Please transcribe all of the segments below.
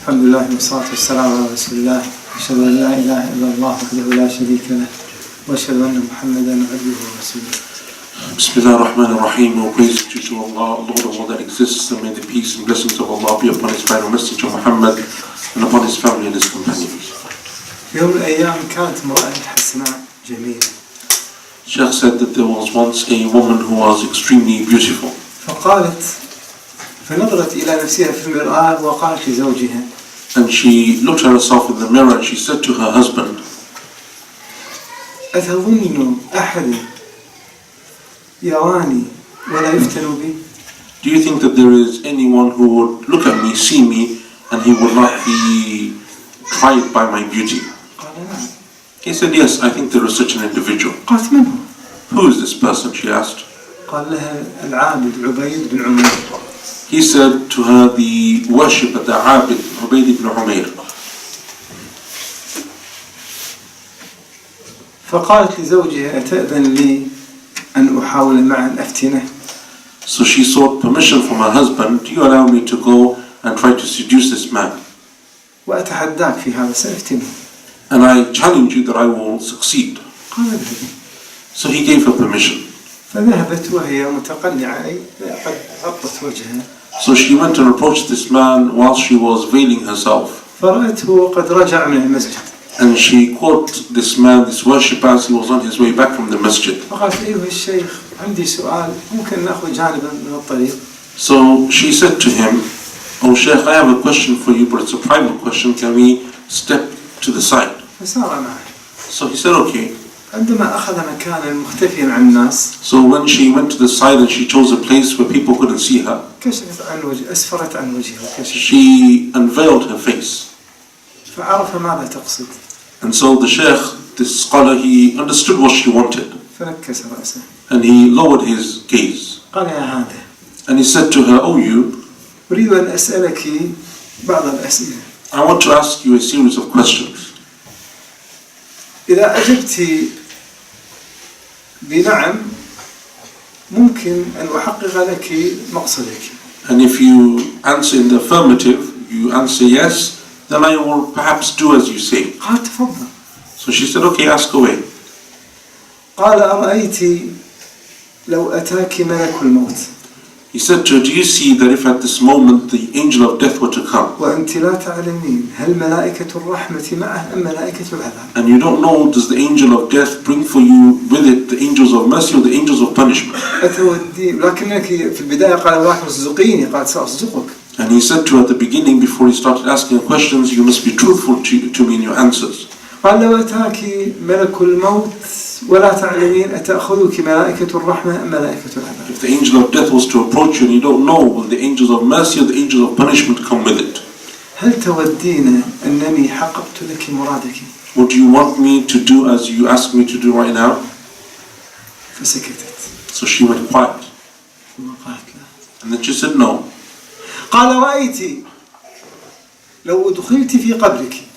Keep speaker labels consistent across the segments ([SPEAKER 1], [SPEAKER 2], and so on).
[SPEAKER 1] الحمد لله والصلاة والسلام على رسول الله أشهد أن لا إله إلا الله وحده لا شريك له وأشهد أن محمدا عبده ورسوله.
[SPEAKER 2] Bismillah ar-Rahman ar-Rahim. All praise due to Allah, Lord of all that exists, and may the peace and blessings of Allah be upon His final messenger Muhammad and upon his family and his companions.
[SPEAKER 1] يوم من الأيام كانت امرأة حسناء جميلة.
[SPEAKER 2] Shaykh said that there was once a woman who was extremely beautiful.
[SPEAKER 1] فنظرت إلى نفسها في المرآة وقالت لزوجها.
[SPEAKER 2] And she looked at herself in the mirror and she said to her husband,
[SPEAKER 1] أتظن أحد يراني ولا يفتن بي?
[SPEAKER 2] Do you think that there is anyone who would look at me, see me, and he would not be tried by my beauty?
[SPEAKER 1] قال نعم.
[SPEAKER 2] He said, yes, I think there is such an individual.
[SPEAKER 1] قالت من هو؟
[SPEAKER 2] Who is this person? She asked.
[SPEAKER 1] قال لها العابد عبيد بن عمير.
[SPEAKER 2] He said to her, the worshipper, the Abid, Ubayd ibn Umayr.
[SPEAKER 1] فقالت لزوجها أتأذن لي أن أحاول معه أن أفتنه.
[SPEAKER 2] So she sought permission from her husband, do you allow me to go and try to seduce this man?
[SPEAKER 1] وأتحداك في هذا سأفتنه.
[SPEAKER 2] And I challenge you that I will succeed.
[SPEAKER 1] قال اذهبي.
[SPEAKER 2] So he gave her permission.
[SPEAKER 1] فذهبت وهي متقنعة أي قد غطت وجهها.
[SPEAKER 2] So she went and approached this man while she was veiling herself.
[SPEAKER 1] فرأته قد رجع من المسجد.
[SPEAKER 2] And she caught this man, this worshipper, as he was on his way back from the masjid.
[SPEAKER 1] فقالت أيها الشيخ عندي سؤال ممكن نأخذ جانبا من الطريق.
[SPEAKER 2] So she said to him, oh Shaykh, I have a question for you, but it's a private question. Can we step to the side?
[SPEAKER 1] فسار معه.
[SPEAKER 2] So he said, okay.
[SPEAKER 1] عندما أخذ مكانا مختفيا عن الناس.
[SPEAKER 2] So when she went to the side and she chose a place where people couldn't see her,
[SPEAKER 1] كشفت عن وجه أسفرت عن وجهها.
[SPEAKER 2] she unveiled her face.
[SPEAKER 1] فعرف ماذا تقصد.
[SPEAKER 2] And so the Shaykh, this scholar, he understood what she wanted.
[SPEAKER 1] فنكس رأسه.
[SPEAKER 2] And he lowered his gaze.
[SPEAKER 1] قال يا هذا.
[SPEAKER 2] And he said to her, oh you,
[SPEAKER 1] أريد أن أسألك بعض الأسئلة.
[SPEAKER 2] I want to ask you a series of questions.
[SPEAKER 1] إذا أجبت بنعم ممكن أن أحقق لك مقصدك.
[SPEAKER 2] And if you answer in the affirmative, you answer yes, then I will perhaps do as you say.
[SPEAKER 1] قال تفضل.
[SPEAKER 2] So she said, okay, ask away.
[SPEAKER 1] قال أرأيت لو أتاك ملك الموت.
[SPEAKER 2] He said to her, do you see that if at this moment the angel of death were to come,
[SPEAKER 1] وأنت لا تعلمين هل ملائكة الرحمة معه أم ملائكة العذاب.
[SPEAKER 2] and you don't know, does the angel of death bring for you with it the angels of mercy or the angels of punishment?
[SPEAKER 1] أتودي لكنك في البداية قال ولكن صدقيني قال سأصدقك.
[SPEAKER 2] And he said to her at the beginning, before he started asking questions, you must be truthful to me in your answers.
[SPEAKER 1] قال لو أتاك ملك الموت ولا تعلمين أتأخذك ملائكة الرحمة أم ملائكة العذاب.
[SPEAKER 2] If the angel of death was to approach you and you don't know, will the angels of mercy or the angels of punishment come with it?
[SPEAKER 1] هل تودين أنني حققت لك مرادك؟
[SPEAKER 2] What do you want me to do as you ask me to do right now?
[SPEAKER 1] فسكتت.
[SPEAKER 2] So she went quiet.
[SPEAKER 1] ثم قالت لا.
[SPEAKER 2] And then she said no.
[SPEAKER 1] قال رأيت لو أدخلت في قبرك.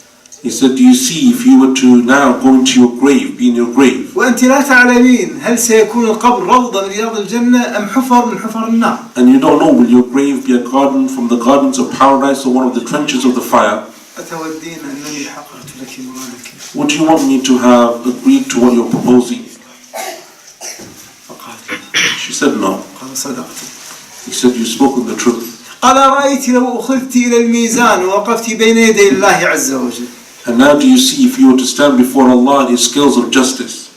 [SPEAKER 2] He said, do you see, if you were to now go into your grave, be in your grave,
[SPEAKER 1] وأنت لا تعلمين هل سيكون القبر روضة من رياض الجنة أم حفر من حفر النار.
[SPEAKER 2] and you don't know, will your grave be a garden from the gardens of paradise or one of the trenches of the fire?
[SPEAKER 1] أتودين أنني حققت لك مرادك.
[SPEAKER 2] Would you want me to have agreed to what you're proposing?
[SPEAKER 1] فقالت لا.
[SPEAKER 2] She said no.
[SPEAKER 1] قال صدقت.
[SPEAKER 2] He said, you've spoken the truth.
[SPEAKER 1] قال رأيت لو أخذت إلى الميزان ووقفت بين يدي الله عز وجل.
[SPEAKER 2] And now do you see, if you were to stand before Allah in His scales of justice,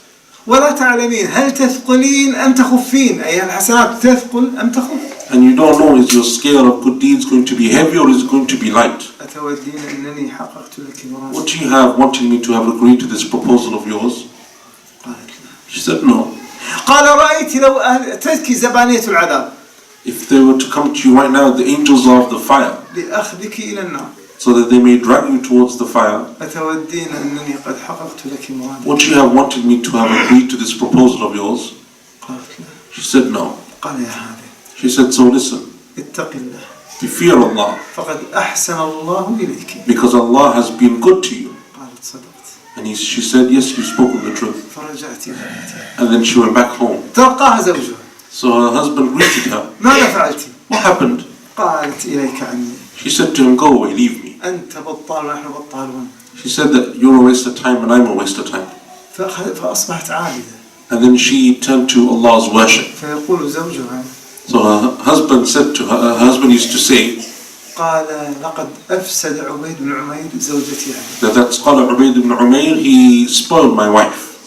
[SPEAKER 1] ولا تعلمين هل تثقلين أم تخفين أي الحسنات تثقل أم تخف.
[SPEAKER 2] and you don't know, is your scale of good deeds going to be heavy or is it going to be light?
[SPEAKER 1] أتودين أنني حققت لك مرادك.
[SPEAKER 2] What do you have wanting me to have agreed to this proposal of yours?
[SPEAKER 1] قالت لا.
[SPEAKER 2] She said no.
[SPEAKER 1] قال رأيت لو أتتك زبانية العذاب.
[SPEAKER 2] If they were to come to you right now, the angels of the fire,
[SPEAKER 1] لأخذك إلى النار.
[SPEAKER 2] so that they may drag you towards the fire,
[SPEAKER 1] أتودين أنني قد حققت لك مرادك.
[SPEAKER 2] would you have wanted me to have agreed to this proposal of yours?
[SPEAKER 1] قالت لا.
[SPEAKER 2] She said no.
[SPEAKER 1] قال يا هذا.
[SPEAKER 2] She said, so listen,
[SPEAKER 1] اتق الله.
[SPEAKER 2] you fear Allah,
[SPEAKER 1] فقد أحسن الله إليك.
[SPEAKER 2] because Allah has been good to you.
[SPEAKER 1] قالت صدقت.
[SPEAKER 2] And she said, yes, you've spoken the truth.
[SPEAKER 1] فرجعت إلى بيتها.
[SPEAKER 2] And then she went back home.
[SPEAKER 1] تلقاها زوجها.
[SPEAKER 2] So her husband greeted her.
[SPEAKER 1] ماذا فعلت؟
[SPEAKER 2] What happened?
[SPEAKER 1] قالت إليك عني.
[SPEAKER 2] She said to him, go away, leave me.
[SPEAKER 1] أنت بطال ونحن بطالون.
[SPEAKER 2] She said that you're a waste of time and I'm a waste of time.
[SPEAKER 1] فأصبحت عابدة.
[SPEAKER 2] And then she turned to Allah's worship.
[SPEAKER 1] فيقول زوجها.
[SPEAKER 2] So her husband said to her, her husband used to say,
[SPEAKER 1] قال لقد أفسد عبيد بن عمير زوجتي.
[SPEAKER 2] that scholar Ubayd ibn Umayr, he spoiled my wife.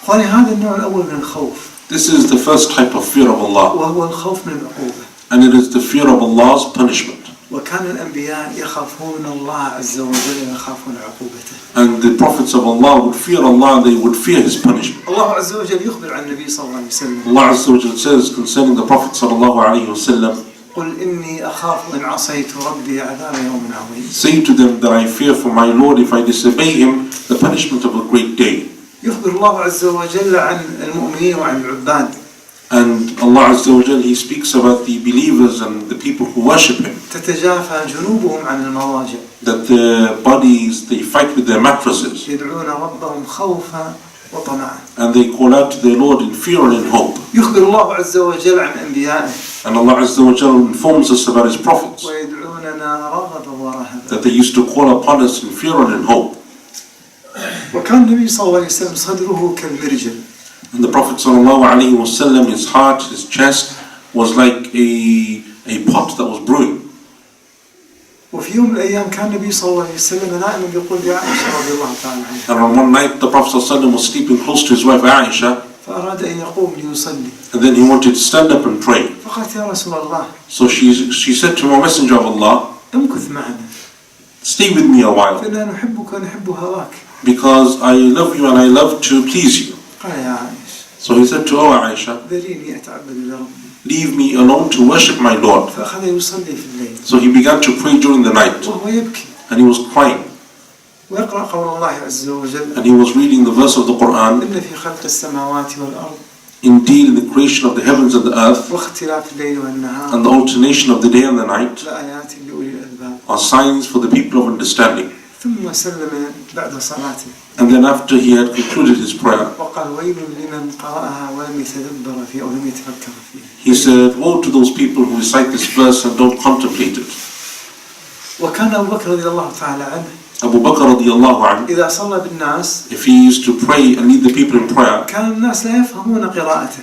[SPEAKER 1] أخواني هذا النوع الأول من الخوف.
[SPEAKER 2] This is the first type of fear of Allah.
[SPEAKER 1] وهو الخوف من العقوبة.
[SPEAKER 2] And it is the fear of Allah's punishment.
[SPEAKER 1] وكان الأنبياء يخافون الله عز وجل ويخافون عقوبته.
[SPEAKER 2] And the prophets of Allah would fear Allah, they would fear His punishment.
[SPEAKER 1] الله عز وجل يخبر عن النبي صلى الله عليه وسلم.
[SPEAKER 2] Allah Azza wa Jal says concerning the Prophet sallallahu alayhi wa sallam,
[SPEAKER 1] قل إني أخاف إن عصيت ربي عذاب يوم عظيم.
[SPEAKER 2] say to them that I fear for my Lord if I disobey Him the punishment of a great day.
[SPEAKER 1] يخبر الله عز وجل عن المؤمنين وعن العباد.
[SPEAKER 2] And Allah Azza wa Jal, He speaks about the believers and the people who worship Him.
[SPEAKER 1] تتجافى جنوبهم عن المضاجع.
[SPEAKER 2] That their bodies, they fight with their mattresses.
[SPEAKER 1] يدعون ربهم خوفا وطمعا.
[SPEAKER 2] And they call out to their Lord in fear and in hope.
[SPEAKER 1] يخبر الله عز وجل عن أنبيائه.
[SPEAKER 2] And Allah Azza wa Jal informs us about His prophets.
[SPEAKER 1] ويدعوننا رغبا ورهبا.
[SPEAKER 2] That they used to call upon us in fear and in hope.
[SPEAKER 1] وكان النبي صلى الله عليه وسلم صدره كالمرجل.
[SPEAKER 2] And the Prophet sallallahu alayhi wa sallam, his heart, his chest was like a pot that was brewing.
[SPEAKER 1] وفي يوم من الأيام كان النبي صلى الله عليه وسلم نائما يقول لعائشة رضي الله تعالى عنها.
[SPEAKER 2] And on one night the Prophet sallallahu alayhi wa sallam was sleeping close to his wife Aisha.
[SPEAKER 1] فأراد أن يقوم ليصلي.
[SPEAKER 2] And then he wanted to stand up and pray.
[SPEAKER 1] فقالت يا رسول الله.
[SPEAKER 2] So she said to him, O Messenger of Allah,
[SPEAKER 1] امكث معنا.
[SPEAKER 2] stay with me a while.
[SPEAKER 1] فإننا نحبك ونحب هواك.
[SPEAKER 2] Because I love you and I love to please you.
[SPEAKER 1] قال يا عائشة.
[SPEAKER 2] So he said to Aisha,
[SPEAKER 1] ذريني أتعبد لربي.
[SPEAKER 2] leave me alone to worship my Lord.
[SPEAKER 1] فأخذ يصلي في الليل.
[SPEAKER 2] So he began to pray during the night.
[SPEAKER 1] وهو يبكي.
[SPEAKER 2] And he was crying.
[SPEAKER 1] ويقرأ قول الله عز وجل.
[SPEAKER 2] And he was reading the verse of the Quran.
[SPEAKER 1] إن في خلق السماوات والأرض.
[SPEAKER 2] Indeed, in the creation of the heavens and the earth,
[SPEAKER 1] واختلاف الليل والنهار.
[SPEAKER 2] and the alternation of the day and the night,
[SPEAKER 1] لآيات لأولي الألباب.
[SPEAKER 2] are signs for the people of understanding.
[SPEAKER 1] ثم سلم بعد صلاته.
[SPEAKER 2] And then after he had concluded his prayer,
[SPEAKER 1] وقال ويل لمن قرأها ولم يتدبر فيه أو لم يتفكر فيه.
[SPEAKER 2] he said, woe to those people who recite this verse and don't contemplate it.
[SPEAKER 1] وكان أبو بكر رضي الله تعالى عنه.
[SPEAKER 2] Abu Bakr radiyallahu anhu,
[SPEAKER 1] إذا صلى بالناس.
[SPEAKER 2] if he used to pray and lead the people in prayer,
[SPEAKER 1] كان الناس لا يفهمون قراءته.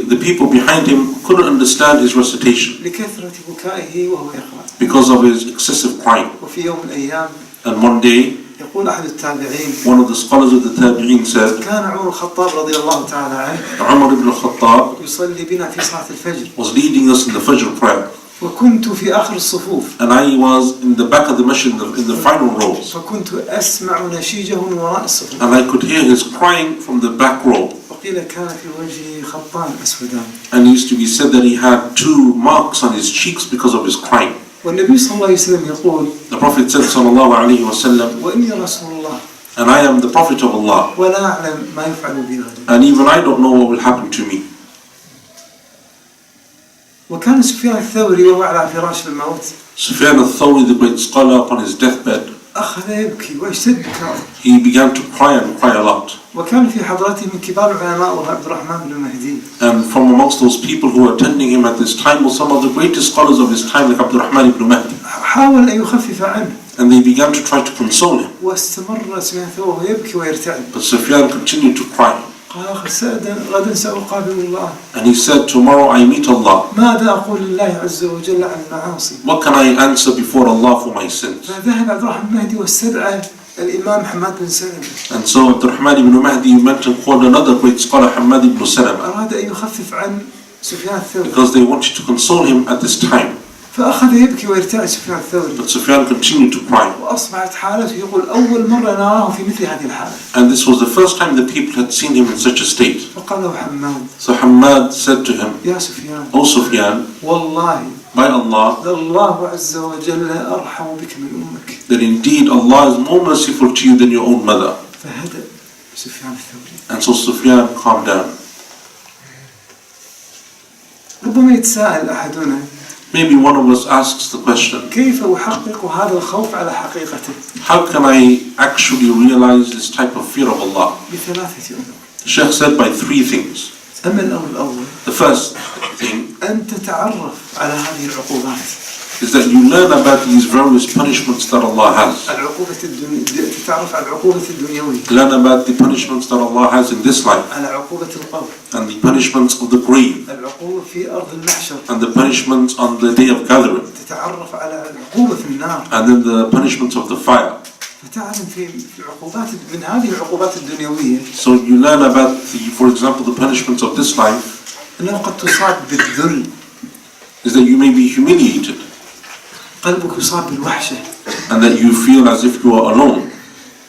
[SPEAKER 2] the people behind him couldn't understand his recitation
[SPEAKER 1] لكثرة بكائه وهو يقرأ.
[SPEAKER 2] because of his excessive crying.
[SPEAKER 1] وفي يوم من الأيام.
[SPEAKER 2] And one day,
[SPEAKER 1] يقول أحد التابعين.
[SPEAKER 2] one of the scholars of the Tabi'een said,
[SPEAKER 1] كان عمر الخطاب رضي الله تعالى عنه.
[SPEAKER 2] Umar ibn al-Khattab
[SPEAKER 1] يصلي بنا في صلاة الفجر.
[SPEAKER 2] was leading us in the Fajr prayer.
[SPEAKER 1] وكنت في آخر الصفوف.
[SPEAKER 2] And I was in the back of the masjid in the final rows.
[SPEAKER 1] فكنت أسمع نشيجه من وراء الصفوف.
[SPEAKER 2] And I could hear his crying from the back row.
[SPEAKER 1] وقيل كان في وجهه خطان أسودان.
[SPEAKER 2] And it used to be said that he had 2 marks on his cheeks because of his crying.
[SPEAKER 1] والنبي صلى الله عليه وسلم يقول.
[SPEAKER 2] The Prophet said sallallahu alayhi wa sallam,
[SPEAKER 1] وإني رسول الله.
[SPEAKER 2] and I am the Prophet of Allah.
[SPEAKER 1] ولا أعلم ما يفعل بي غدا.
[SPEAKER 2] And even I don't know what will happen to me.
[SPEAKER 1] وكان سفيان الثوري وهو على فراش الموت.
[SPEAKER 2] Sufyan al-Thawri, the great scholar, upon his deathbed,
[SPEAKER 1] أخذ يبكي ويشتد بكاءه.
[SPEAKER 2] he began to cry and cry a lot.
[SPEAKER 1] وكان في حضرته من كبار العلماء وهو عبد الرحمن بن مهدي.
[SPEAKER 2] And from amongst those people who were attending him at this time was some of the greatest scholars of his time, like Abdul ibn Mahdi.
[SPEAKER 1] حاول أن يخفف عنه.
[SPEAKER 2] And they began to try to console him.
[SPEAKER 1] واستمر سفيان الثوري وهو يبكي ويرتعد.
[SPEAKER 2] But Sufyan continued to cry.
[SPEAKER 1] قال غدا سأقابل الله.
[SPEAKER 2] And he said, tomorrow I meet Allah.
[SPEAKER 1] ماذا أقول لله عز وجل عن المعاصي؟
[SPEAKER 2] What can I answer before Allah for my sins?
[SPEAKER 1] فذهب عبد الرحمن بن مهدي واستدعى الإمام حماد بن سلمة.
[SPEAKER 2] And so Abdul ibn Mahdi went and called another great scholar, Hamad ibn Salama,
[SPEAKER 1] أراد أن يخفف عن سفيان الثوري.
[SPEAKER 2] because they wanted to console him at this time.
[SPEAKER 1] فأخذ يبكي ويرتعد سفيان الثوري.
[SPEAKER 2] But Sufyan continued to cry.
[SPEAKER 1] وأصبحت حالته يقول أول مرة نراه في مثل هذه الحالة.
[SPEAKER 2] And this was the first time the people had seen him in such a state.
[SPEAKER 1] فقال له حماد.
[SPEAKER 2] So Hamad said to him,
[SPEAKER 1] يا سفيان.
[SPEAKER 2] O Sufyan,
[SPEAKER 1] والله.
[SPEAKER 2] by Allah,
[SPEAKER 1] الله عز وجل أرحم بك من أمك.
[SPEAKER 2] that indeed Allah is more merciful to you than your own mother.
[SPEAKER 1] فهدأ سفيان الثوري.
[SPEAKER 2] And so Sufyan calmed down.
[SPEAKER 1] ربما يتساءل أحدنا.
[SPEAKER 2] Maybe one of us asks the question,
[SPEAKER 1] كيف أحقق هذا الخوف على حقيقته؟
[SPEAKER 2] how can I actually realize this type of fear of Allah?
[SPEAKER 1] بثلاثة أمور.
[SPEAKER 2] The Shaykh said by 3 things.
[SPEAKER 1] أما الأمر الأول.
[SPEAKER 2] The first thing,
[SPEAKER 1] أن تتعرف على هذه العقوبات.
[SPEAKER 2] is that you learn about these various punishments that Allah has.
[SPEAKER 1] العقوبة تتعرف على العقوبة الدنيوية.
[SPEAKER 2] Learn about the punishments that Allah has in this life.
[SPEAKER 1] على عقوبة القبر.
[SPEAKER 2] And the punishments of the grave.
[SPEAKER 1] العقوبة في أرض المحشر.
[SPEAKER 2] And the punishments on the day of gathering.
[SPEAKER 1] تتعرف على العقوبة في النار.
[SPEAKER 2] And then the punishments of the fire.
[SPEAKER 1] فتعلم في العقوبات من هذه العقوبات الدنيوية.
[SPEAKER 2] So you learn about for example, the punishments of this life.
[SPEAKER 1] أنه قد تصاب بالذل.
[SPEAKER 2] Is that you may be humiliated.
[SPEAKER 1] قلبك يصاب بالوحشة.
[SPEAKER 2] And that you feel as if you are alone.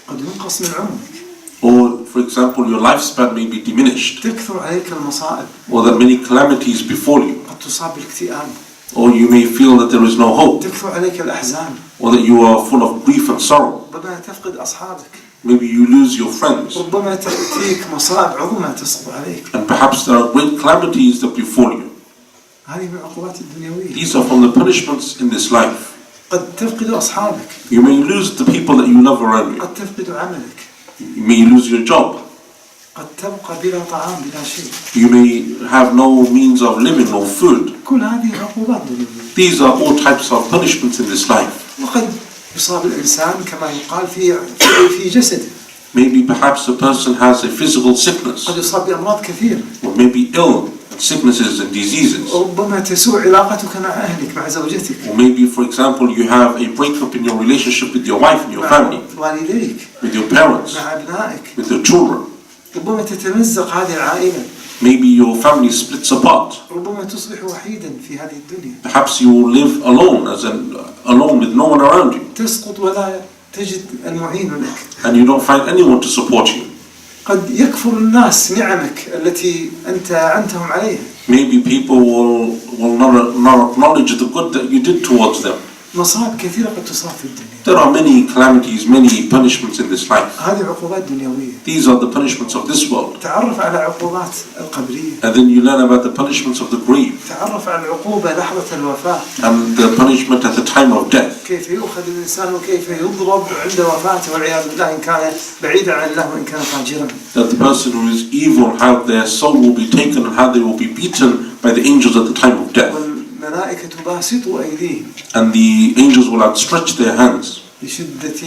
[SPEAKER 1] قد ينقص من عمرك.
[SPEAKER 2] Or, for example, your lifespan may be diminished.
[SPEAKER 1] تكثر عليك المصائب.
[SPEAKER 2] Or that many calamities befall you.
[SPEAKER 1] قد تصاب بالاكتئاب.
[SPEAKER 2] Or you may feel that there is no hope.
[SPEAKER 1] تكثر عليك الأحزان.
[SPEAKER 2] Or that you are full of grief and sorrow.
[SPEAKER 1] ربما تفقد أصحابك.
[SPEAKER 2] Maybe you lose your friends.
[SPEAKER 1] ربما تأتيك مصائب عظمى تصب عليك.
[SPEAKER 2] And perhaps there are great calamities that befall you.
[SPEAKER 1] هذه من العقوبات الدنيوية.
[SPEAKER 2] These are from the punishments in this life.
[SPEAKER 1] قد تفقد أصحابك.
[SPEAKER 2] You may lose the people that you love around you.
[SPEAKER 1] قد تفقد عملك.
[SPEAKER 2] You may lose your job.
[SPEAKER 1] قد تبقى بلا طعام بلا شيء.
[SPEAKER 2] You may have no means of living, no food.
[SPEAKER 1] كل هذه عقوبات دنيوية.
[SPEAKER 2] These are all types of punishments in this life.
[SPEAKER 1] وقد يصاب الإنسان كما يقال في جسده.
[SPEAKER 2] Maybe perhaps a person has a physical sickness.
[SPEAKER 1] قد يصاب بأمراض كثيرة.
[SPEAKER 2] Or may be ill and sicknesses and diseases.
[SPEAKER 1] ربما تسوء علاقتك مع أهلك مع زوجتك.
[SPEAKER 2] Or maybe, for example, you have a breakup in your relationship with your wife and your family.
[SPEAKER 1] والديك.
[SPEAKER 2] With your parents.
[SPEAKER 1] مع أبنائك.
[SPEAKER 2] With your children.
[SPEAKER 1] ربما تتمزق هذه العائلة.
[SPEAKER 2] Maybe your family splits apart.
[SPEAKER 1] ربما تصبح وحيدا في هذه الدنيا.
[SPEAKER 2] Perhaps you will live alone, alone with no one around you.
[SPEAKER 1] تسقط ولا تجد المعين لك.
[SPEAKER 2] And you don't find anyone to support you.
[SPEAKER 1] قد يكفر الناس نعمك التي أنت أعنتهم عليها.
[SPEAKER 2] Maybe people will not acknowledge the good that you did towards them.
[SPEAKER 1] مصائب كثيرة قد تصاب في الدنيا.
[SPEAKER 2] There are many calamities, many punishments in this life.
[SPEAKER 1] هذه عقوبات دنيوية.
[SPEAKER 2] These are the punishments of this world.
[SPEAKER 1] تعرف على عقوبات القبرية.
[SPEAKER 2] And then you learn about the punishments of the grave.
[SPEAKER 1] تعرف على العقوبة لحظة الوفاة.
[SPEAKER 2] And the punishment at the time of death.
[SPEAKER 1] كيف يؤخذ الإنسان وكيف يضرب عند وفاته والعياذ بالله إن كان بعيدا عن الله وإن كان فاجرا.
[SPEAKER 2] That the person who is evil, how their soul will be taken and how they will be beaten by the angels at the time of death.
[SPEAKER 1] والملائكة باسطوا أيديهم.
[SPEAKER 2] And the angels will outstretch their hands.
[SPEAKER 1] بشدة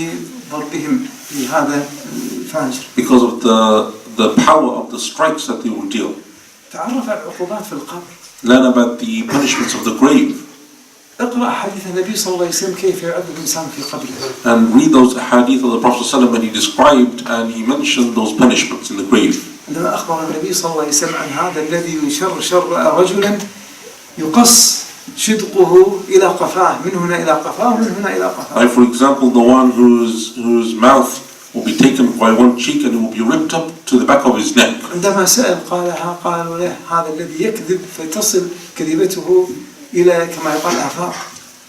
[SPEAKER 1] ضربهم لهذا الفاجر.
[SPEAKER 2] Because of the power of the strikes that they will deal.
[SPEAKER 1] تعرف على العقوبات في القبر.
[SPEAKER 2] Learn about the punishments of the grave.
[SPEAKER 1] اقرأ حديث النبي صلى الله عليه وسلم كيف يعذب الإنسان في قبره.
[SPEAKER 2] And read those hadith of the Prophet ﷺ when he described and he mentioned those punishments in the grave.
[SPEAKER 1] عندما أخبر النبي صلى الله عليه وسلم عن هذا الذي يشر رجلا يقص شدقه إلى قفاه من هنا إلى قفاه ومن هنا إلى قفاه.
[SPEAKER 2] Like for example, the one whose mouth will be taken by one cheek and it will be ripped up to the back of his neck.
[SPEAKER 1] عندما سأل قالوا له هذا الذي يكذب فتصل كذبته إلى كما يقال آفاق.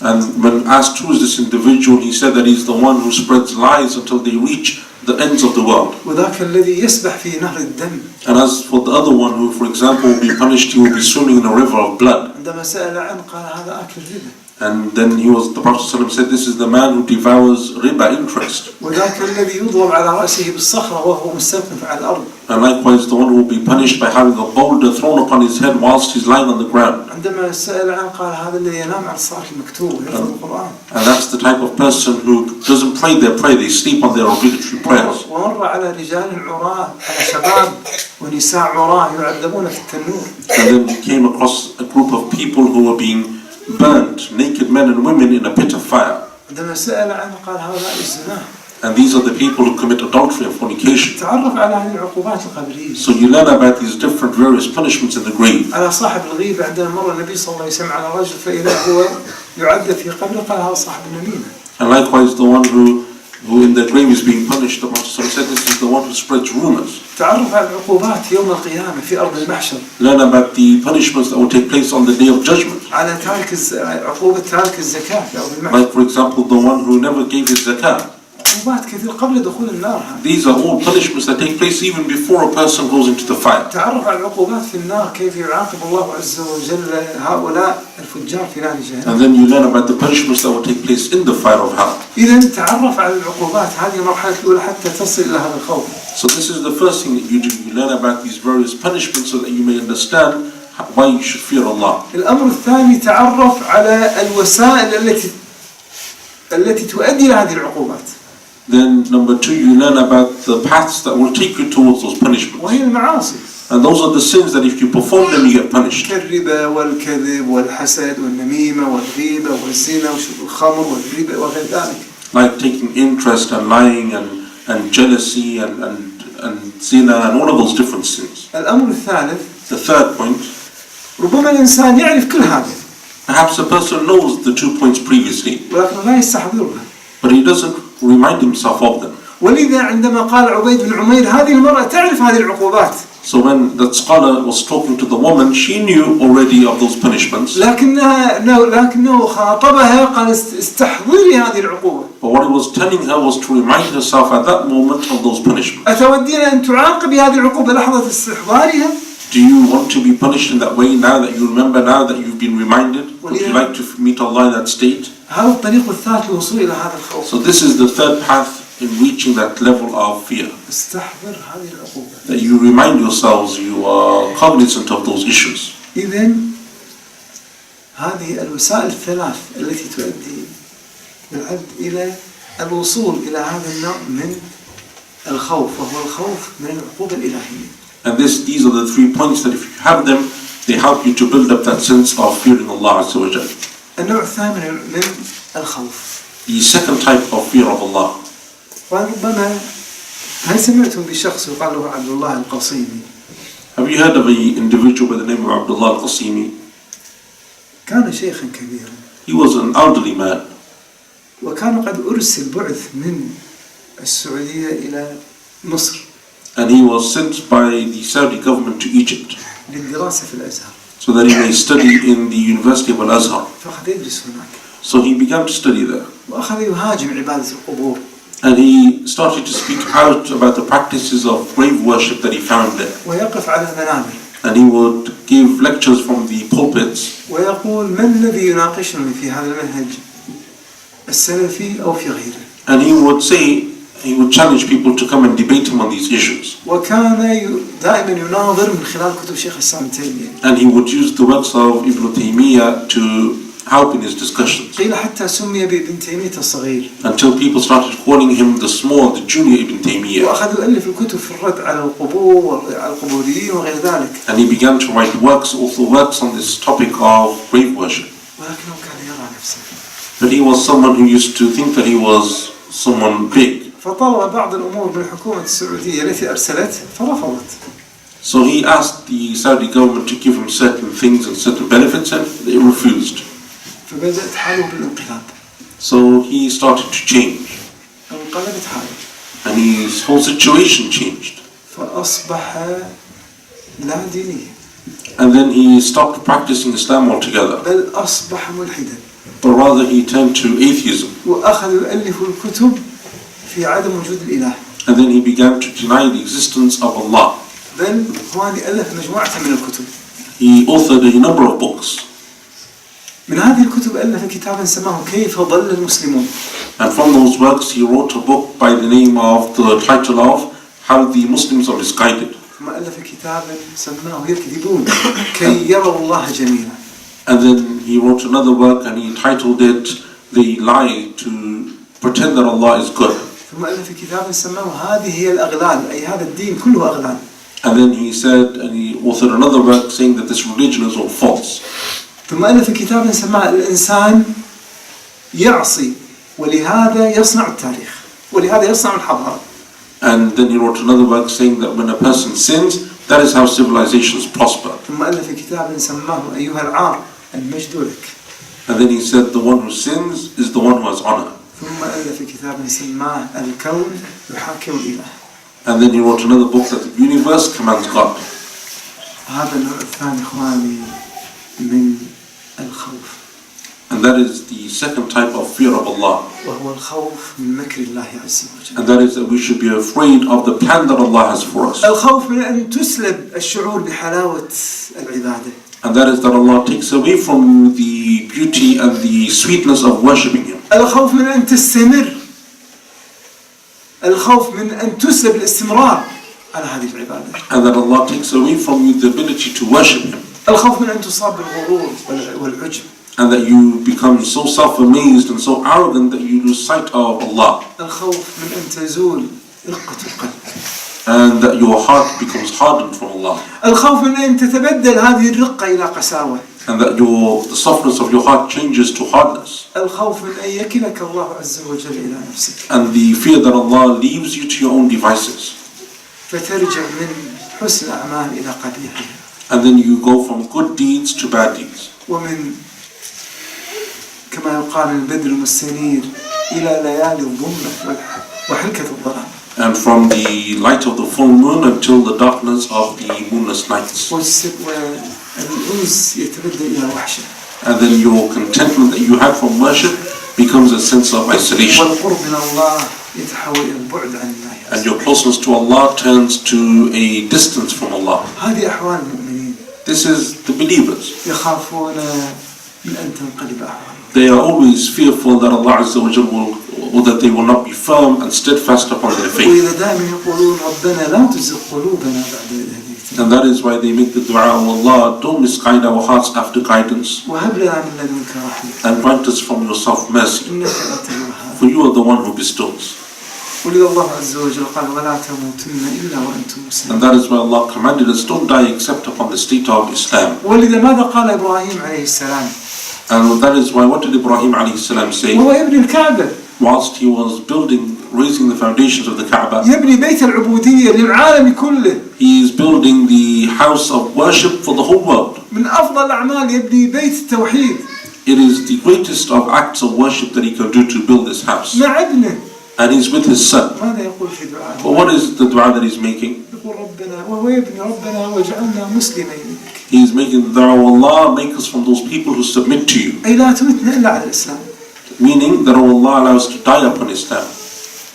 [SPEAKER 2] And when asked who is this individual, he said that he's the one who spreads lies until they reach the ends of the world.
[SPEAKER 1] وذاك الذي يسبح في نهر الدم.
[SPEAKER 2] And as for the other one who, for example, will be punished, he will be swimming in a river of blood.
[SPEAKER 1] عندما سأل عنه قال هذا أكل الربا.
[SPEAKER 2] And then the Prophet ﷺ said, this is the man who devours riba interest.
[SPEAKER 1] وذاك الذي يضرب على رأسه بالصخرة وهو مستلقي على الأرض.
[SPEAKER 2] And likewise the one who will be punished by having a boulder thrown upon his head whilst he's lying on the ground.
[SPEAKER 1] عندما سأل عنه قال هذا الذي ينام على الصلاة المكتوبة ويحفظ القرآن.
[SPEAKER 2] And that's the type of person who doesn't pray their prayer, they sleep on their obligatory prayers.
[SPEAKER 1] ومر على رجال عراة على شباب ونساء عراة يعذبون في التنور.
[SPEAKER 2] And then he came across a group of people who were being burnt, naked men and women in a pit of fire.
[SPEAKER 1] عندما سأل عنه قال هؤلاء الزنا.
[SPEAKER 2] And these are the people who commit adultery and fornication.
[SPEAKER 1] تعرف على هذه العقوبات القبرية.
[SPEAKER 2] So you learn about these different various punishments in the grave.
[SPEAKER 1] على صاحب الغيبة عندما مر النبي صلى الله عليه وسلم على رجل فإذا هو يعذب في قبره قال هذا صاحب النميمة.
[SPEAKER 2] And likewise the one who in the grave is being punished, the Prophet said this is the one who spreads rumors.
[SPEAKER 1] تعرف على العقوبات يوم القيامة في أرض المحشر.
[SPEAKER 2] Learn about the punishments that will take place on the day of judgment.
[SPEAKER 1] على عقوبة تارك الزكاة في أرض المحشر.
[SPEAKER 2] Like for example the one who never gave his zakah.
[SPEAKER 1] عقوبات كثير قبل دخول النار.
[SPEAKER 2] These are all punishments that take place even before a person goes into the fire.
[SPEAKER 1] تعرف على العقوبات في النار كيف يعاقب الله عز وجل هؤلاء الفجار في نار جهنم.
[SPEAKER 2] And then you learn about the punishments that will take place in the fire of hell.
[SPEAKER 1] إذا تعرف على العقوبات هذه المرحلة الأولى حتى تصل إلى هذا الخوف.
[SPEAKER 2] So this is the first thing that you do. You learn about these various punishments so that you may understand why you should fear Allah.
[SPEAKER 1] الأمر الثاني تعرف على الوسائل التي تؤدي إلى هذه العقوبات.
[SPEAKER 2] Then number 2, you learn about the paths that will take you towards those punishments.
[SPEAKER 1] وهي المعاصي.
[SPEAKER 2] And those are the sins that if you perform them, you get punished.
[SPEAKER 1] كالربا والكذب والحسد والنميمة والغيبة والزنا وشرب الخمر والربا وغير ذلك.
[SPEAKER 2] Like taking interest and lying and jealousy and zina and all of those different sins.
[SPEAKER 1] الأمر الثالث.
[SPEAKER 2] The third point.
[SPEAKER 1] ربما الإنسان يعرف كل هذا.
[SPEAKER 2] Perhaps a person knows the 2 points previously.
[SPEAKER 1] ولكن لا يستحضرها.
[SPEAKER 2] But he doesn't remind himself of them.
[SPEAKER 1] ولذا عندما قال عبيد بن عمير هذه المرأة تعرف هذه العقوبات.
[SPEAKER 2] So when that scholar was talking to the woman, she knew already of those punishments.
[SPEAKER 1] لكنه خاطبها قال استحضري هذه العقوبة.
[SPEAKER 2] But what he was telling her was to remind herself at that moment of those punishments.
[SPEAKER 1] أتودين أن تعاقبي هذه العقوبة لحظة استحضارها؟
[SPEAKER 2] Do you want to be punished in that way now that you remember, now that you've been reminded? Would you like to meet Allah in that state?
[SPEAKER 1] هذا الطريق الثالث للوصول إلى هذا الخوف.
[SPEAKER 2] So this is the third path in reaching that level of fear.
[SPEAKER 1] استحضر هذه العقوبة.
[SPEAKER 2] That you remind yourselves, you are cognizant of those issues.
[SPEAKER 1] إذن هذه الوسائل الثلاث التي تؤدي بالعبد إلى الوصول إلى هذا النوع من الخوف، وهو الخوف من العقوبة الإلهية.
[SPEAKER 2] And these are the 3 points that if you have them, they help you to build up that sense of fearing Allah Azza wa Jal.
[SPEAKER 1] النوع الثامن من الخوف.
[SPEAKER 2] The second type of fear of Allah.
[SPEAKER 1] وربما هل سمعتم بشخص يقال له عبد الله القصيمي؟
[SPEAKER 2] Have you heard of an individual by the name of Abdul al-Qasimi?
[SPEAKER 1] كان شيخا كبيرا.
[SPEAKER 2] He was an elderly man.
[SPEAKER 1] وكان قد أرسل بعث من السعودية إلى مصر.
[SPEAKER 2] And he was sent by the Saudi government to Egypt.
[SPEAKER 1] للدراسة في الأزهر.
[SPEAKER 2] So that he may study in the University of Al-Azhar.
[SPEAKER 1] فأخذ يدرس هناك.
[SPEAKER 2] So he began to study there.
[SPEAKER 1] وأخذ يهاجم عبادة القبور.
[SPEAKER 2] And he started to speak out about the practices of grave worship that he found there.
[SPEAKER 1] ويقف على المنابر.
[SPEAKER 2] And he would give lectures from the pulpits.
[SPEAKER 1] ويقول من الذي يناقشني في هذا المنهج السلفي أو في غيره.
[SPEAKER 2] And he would challenge people to come and debate him on these issues.
[SPEAKER 1] وكان دائما يناظر من خلال كتب شيخ الإسلام تيمية.
[SPEAKER 2] And he would use the works of Ibn Taymiyyah to help in his discussions.
[SPEAKER 1] قيل حتى سمي بابن تيمية الصغير.
[SPEAKER 2] Until people started calling him the junior Ibn Taymiyyah.
[SPEAKER 1] وأخذ يؤلف الكتب في الرد على القبور وعلى القبوريين وغير ذلك.
[SPEAKER 2] And he began to write works on this topic of grave worship.
[SPEAKER 1] ولكنه كان يرى نفسه.
[SPEAKER 2] But he was someone who used to think that he was someone big.
[SPEAKER 1] فطلب بعض الأمور من الحكومة السعودية التي أرسلت فرفضت.
[SPEAKER 2] So he asked the Saudi government to give him certain things and certain benefits, and they refused.
[SPEAKER 1] فبدأت حاله بالانقلاب.
[SPEAKER 2] So he started to change.
[SPEAKER 1] انقلبت حاله.
[SPEAKER 2] And his whole situation changed.
[SPEAKER 1] فأصبح لا دينيا.
[SPEAKER 2] And then he stopped practicing Islam altogether.
[SPEAKER 1] بل أصبح ملحدا.
[SPEAKER 2] But rather he turned to atheism.
[SPEAKER 1] وأخذ يؤلف الكتب في عدم وجود الإله.
[SPEAKER 2] And then he began to deny the existence of Allah.
[SPEAKER 1] بل هو ألف مجموعة من الكتب.
[SPEAKER 2] He authored a number of books.
[SPEAKER 1] من هذه الكتب ألف كتابا سماه كيف ضل المسلمون.
[SPEAKER 2] And from those works he wrote a book by the name of the title of How the Muslims Are Misguided.
[SPEAKER 1] ثم ألف كتابا سماه يكذبون كي يروا الله جميلا.
[SPEAKER 2] And then he wrote another work and he titled it They Lie to Pretend that Allah is Good.
[SPEAKER 1] ثم ألف كتابا سماه هذه هي الأغلال أي هذا الدين كله أغلال.
[SPEAKER 2] And then he said, and he authored another work saying that this religion is all false.
[SPEAKER 1] ثم ألف كتابا سماه الإنسان يعصي ولهذا يصنع التاريخ ولهذا يصنع الحضارة.
[SPEAKER 2] And then he wrote another work saying that when a person sins, that is how civilizations prosper.
[SPEAKER 1] ثم ألف كتابا سماه أيها العار المجد لك.
[SPEAKER 2] And then he said the one who sins is the one who has honor.
[SPEAKER 1] ثم ألف كتابا سماه الكون يحاكم الإله.
[SPEAKER 2] And then he wrote another book that the universe commands God.
[SPEAKER 1] هذا النوع الثاني إخواني من الخوف.
[SPEAKER 2] And that is the second type of fear of Allah.
[SPEAKER 1] وهو الخوف من مكر الله عز وجل.
[SPEAKER 2] And that is that we should be afraid of the plan that Allah has for us.
[SPEAKER 1] الخوف من أن تسلب الشعور بحلاوة العبادة.
[SPEAKER 2] And that is that Allah takes away from the beauty and the sweetness of worshipping Him.
[SPEAKER 1] الخوف من أن تستمر. الخوف من أن تسلب الاستمرار على هذه العبادة.
[SPEAKER 2] And that Allah takes away from you the ability to worship Him.
[SPEAKER 1] الخوف من أن تصاب بالغرور والعجب.
[SPEAKER 2] And that you become so self-amazed and so arrogant that you lose sight of Allah.
[SPEAKER 1] الخوف من أن تزول رقة القلب.
[SPEAKER 2] And that your heart becomes hardened from Allah.
[SPEAKER 1] الخوف من أن تتبدل هذه الرقة إلى قساوة.
[SPEAKER 2] And that the softness of your heart changes to hardness.
[SPEAKER 1] الخوف من أن يكلك الله عز وجل إلى نفسك.
[SPEAKER 2] And the fear that Allah leaves you to your own devices.
[SPEAKER 1] فترجع من حسن أعمال إلى قبيحها.
[SPEAKER 2] And then you go from good deeds to bad deeds.
[SPEAKER 1] ومن كما يقال البدر المستنير إلى ليالي الظلمة وحلكة الظلام.
[SPEAKER 2] And from the light of the full moon until the darkness of the moonless nights.
[SPEAKER 1] والأنس يتبدل إلى وحشة.
[SPEAKER 2] And then your contentment that you had from worship becomes a sense of isolation.
[SPEAKER 1] والقرب من الله يتحول إلى البعد عن الله.
[SPEAKER 2] And your closeness to Allah turns to a distance from Allah.
[SPEAKER 1] هذه أحوال المؤمنين.
[SPEAKER 2] This is the believers.
[SPEAKER 1] يخافون من أن تنقلب أحوالهم.
[SPEAKER 2] They are always fearful that Allah Azza wa Jalla or that they will not be firm and steadfast upon their faith.
[SPEAKER 1] وإذا دائما يقولون ربنا لا تزغ قلوبنا بعد إذ هديتنا.
[SPEAKER 2] And that is why they make the dua, oh Allah, don't misguide our hearts after guidance.
[SPEAKER 1] وهب لنا من لدنك رحمة.
[SPEAKER 2] And grant us from yourself mercy.
[SPEAKER 1] إنك أنت الوهاب.
[SPEAKER 2] For you are the one who bestows.
[SPEAKER 1] ولذا الله عز وجل قال ولا تموتن إلا وأنتم مسلمون.
[SPEAKER 2] And that is why Allah commanded us, don't die except upon the state of Islam.
[SPEAKER 1] ولذا ماذا قال إبراهيم عليه السلام؟
[SPEAKER 2] And that is why, what did Ibrahim alayhi salam say?
[SPEAKER 1] وهو يبني الكعبة.
[SPEAKER 2] Whilst he was raising the foundations of the Kaaba,
[SPEAKER 1] يبني بيت العبودية للعالم كله.
[SPEAKER 2] he is building the house of worship for the whole world.
[SPEAKER 1] من أفضل الأعمال يبني بيت التوحيد.
[SPEAKER 2] It is the greatest of acts of worship that he can do to build this house.
[SPEAKER 1] مع ابنه.
[SPEAKER 2] And he's with his son.
[SPEAKER 1] ماذا يقول في دعائه؟
[SPEAKER 2] But what is the dua that he's making?
[SPEAKER 1] يقول ربنا وهو يبني ربنا وجعلنا مسلمين.
[SPEAKER 2] He is making the dua, Allah, make us from those people who submit to you.
[SPEAKER 1] أي لا تمتنا إلا على الإسلام.
[SPEAKER 2] Meaning that Allah allows us to die upon Islam.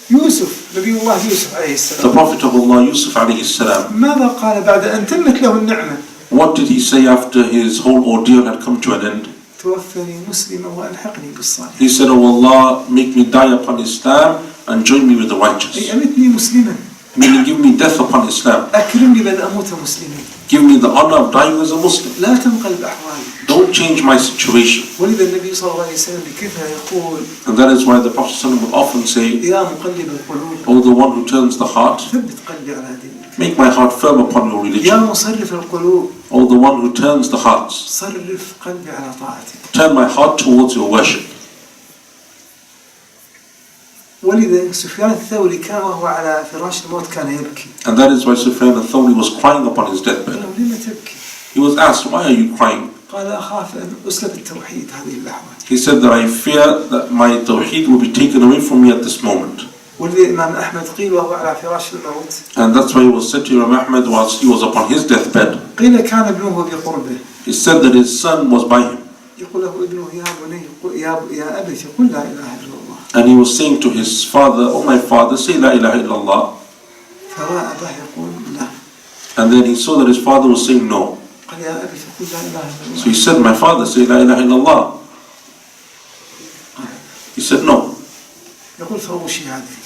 [SPEAKER 1] يوسف نبي الله يوسف عليه
[SPEAKER 2] The
[SPEAKER 1] السلام.
[SPEAKER 2] Prophet of Allah, Yusuf alayhi salam,
[SPEAKER 1] ماذا قال بعد أن تمت له النعمة؟
[SPEAKER 2] what did he say after his whole ordeal had come to an end?
[SPEAKER 1] توفني مسلما وألحقني بالصالحين.
[SPEAKER 2] He said, oh Allah, make me die upon Islam and join me with the righteous.
[SPEAKER 1] أي أمتني مسلما.
[SPEAKER 2] Meaning give me death upon Islam.
[SPEAKER 1] أكرمني بأن أموت مسلما.
[SPEAKER 2] Give me the honor of dying as a Muslim.
[SPEAKER 1] لا تنقلب أحوالي.
[SPEAKER 2] Don't change my situation.
[SPEAKER 1] ولذا النبي صلى الله عليه وسلم بكثرة يقول
[SPEAKER 2] And that is why the Prophet ﷺ would often say,
[SPEAKER 1] يا مقلب القلوب
[SPEAKER 2] oh, the one who turns the heart,
[SPEAKER 1] ثبت قلبي على دينك.
[SPEAKER 2] make my heart firm upon your
[SPEAKER 1] يا
[SPEAKER 2] religion.
[SPEAKER 1] مصرف القلوب
[SPEAKER 2] Oh, the one who turns the hearts,
[SPEAKER 1] صرف قلبي على طاعتك.
[SPEAKER 2] turn my heart towards your worship.
[SPEAKER 1] ولذا سفيان الثوري كان وهو على فراش الموت كان يبكي.
[SPEAKER 2] And that is why Sufyan al-Thawri was crying upon his deathbed.
[SPEAKER 1] قال له لما تبكي؟
[SPEAKER 2] He was asked, why are you crying?
[SPEAKER 1] قال أخاف أن أسلب التوحيد هذه اللحظة.
[SPEAKER 2] He said that I fear that my tawheed will be taken away from me at this moment.
[SPEAKER 1] ولذا الإمام أحمد قيل وهو على فراش الموت.
[SPEAKER 2] And that's why it was said to Imam Ahmad whilst he was upon his deathbed.
[SPEAKER 1] قيل كان ابنه بقربه.
[SPEAKER 2] He said that his son was by him.
[SPEAKER 1] يقول له ابنه يا بني يا أبت يقول لا إله إلا الله.
[SPEAKER 2] And he was saying to his father, oh my father, say La ilaha illallah.
[SPEAKER 1] فرأى أباه يقول لا.
[SPEAKER 2] And then he saw that his father was saying no.
[SPEAKER 1] قال يا أبت يقول لا إله إلا الله.
[SPEAKER 2] So he said, my father, say La ilaha illallah. He said no.
[SPEAKER 1] يقول فأغشي عليه.